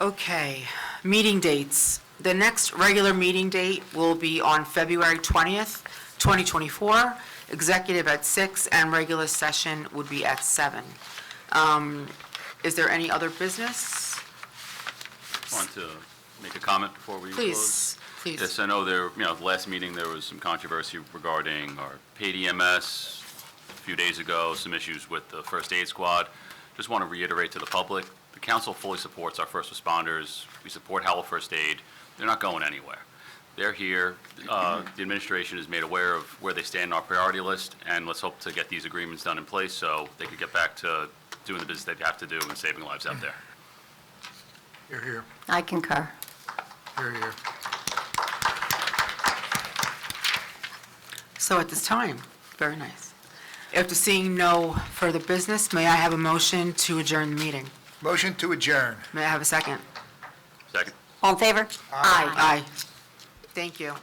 Okay, meeting dates. The next regular meeting date will be on February 20th, 2024, executive at 6, and regular session would be at 7. Is there any other business? Want to make a comment before we close? Please, please. Yes, I know there, the last meeting, there was some controversy regarding our paid EMS. A few days ago, some issues with the first aid squad. Just want to reiterate to the public, the council fully supports our first responders. We support Howell First Aid. They're not going anywhere. They're here. The administration is made aware of where they stand on our priority list, and let's hope to get these agreements done in place so they could get back to doing the business they have to do and saving lives out there. You're here. I concur. You're here. So at this time, very nice. After seeing no further business, may I have a motion to adjourn the meeting? Motion to adjourn. May I have a second? Second. All in favor? Aye. Thank you.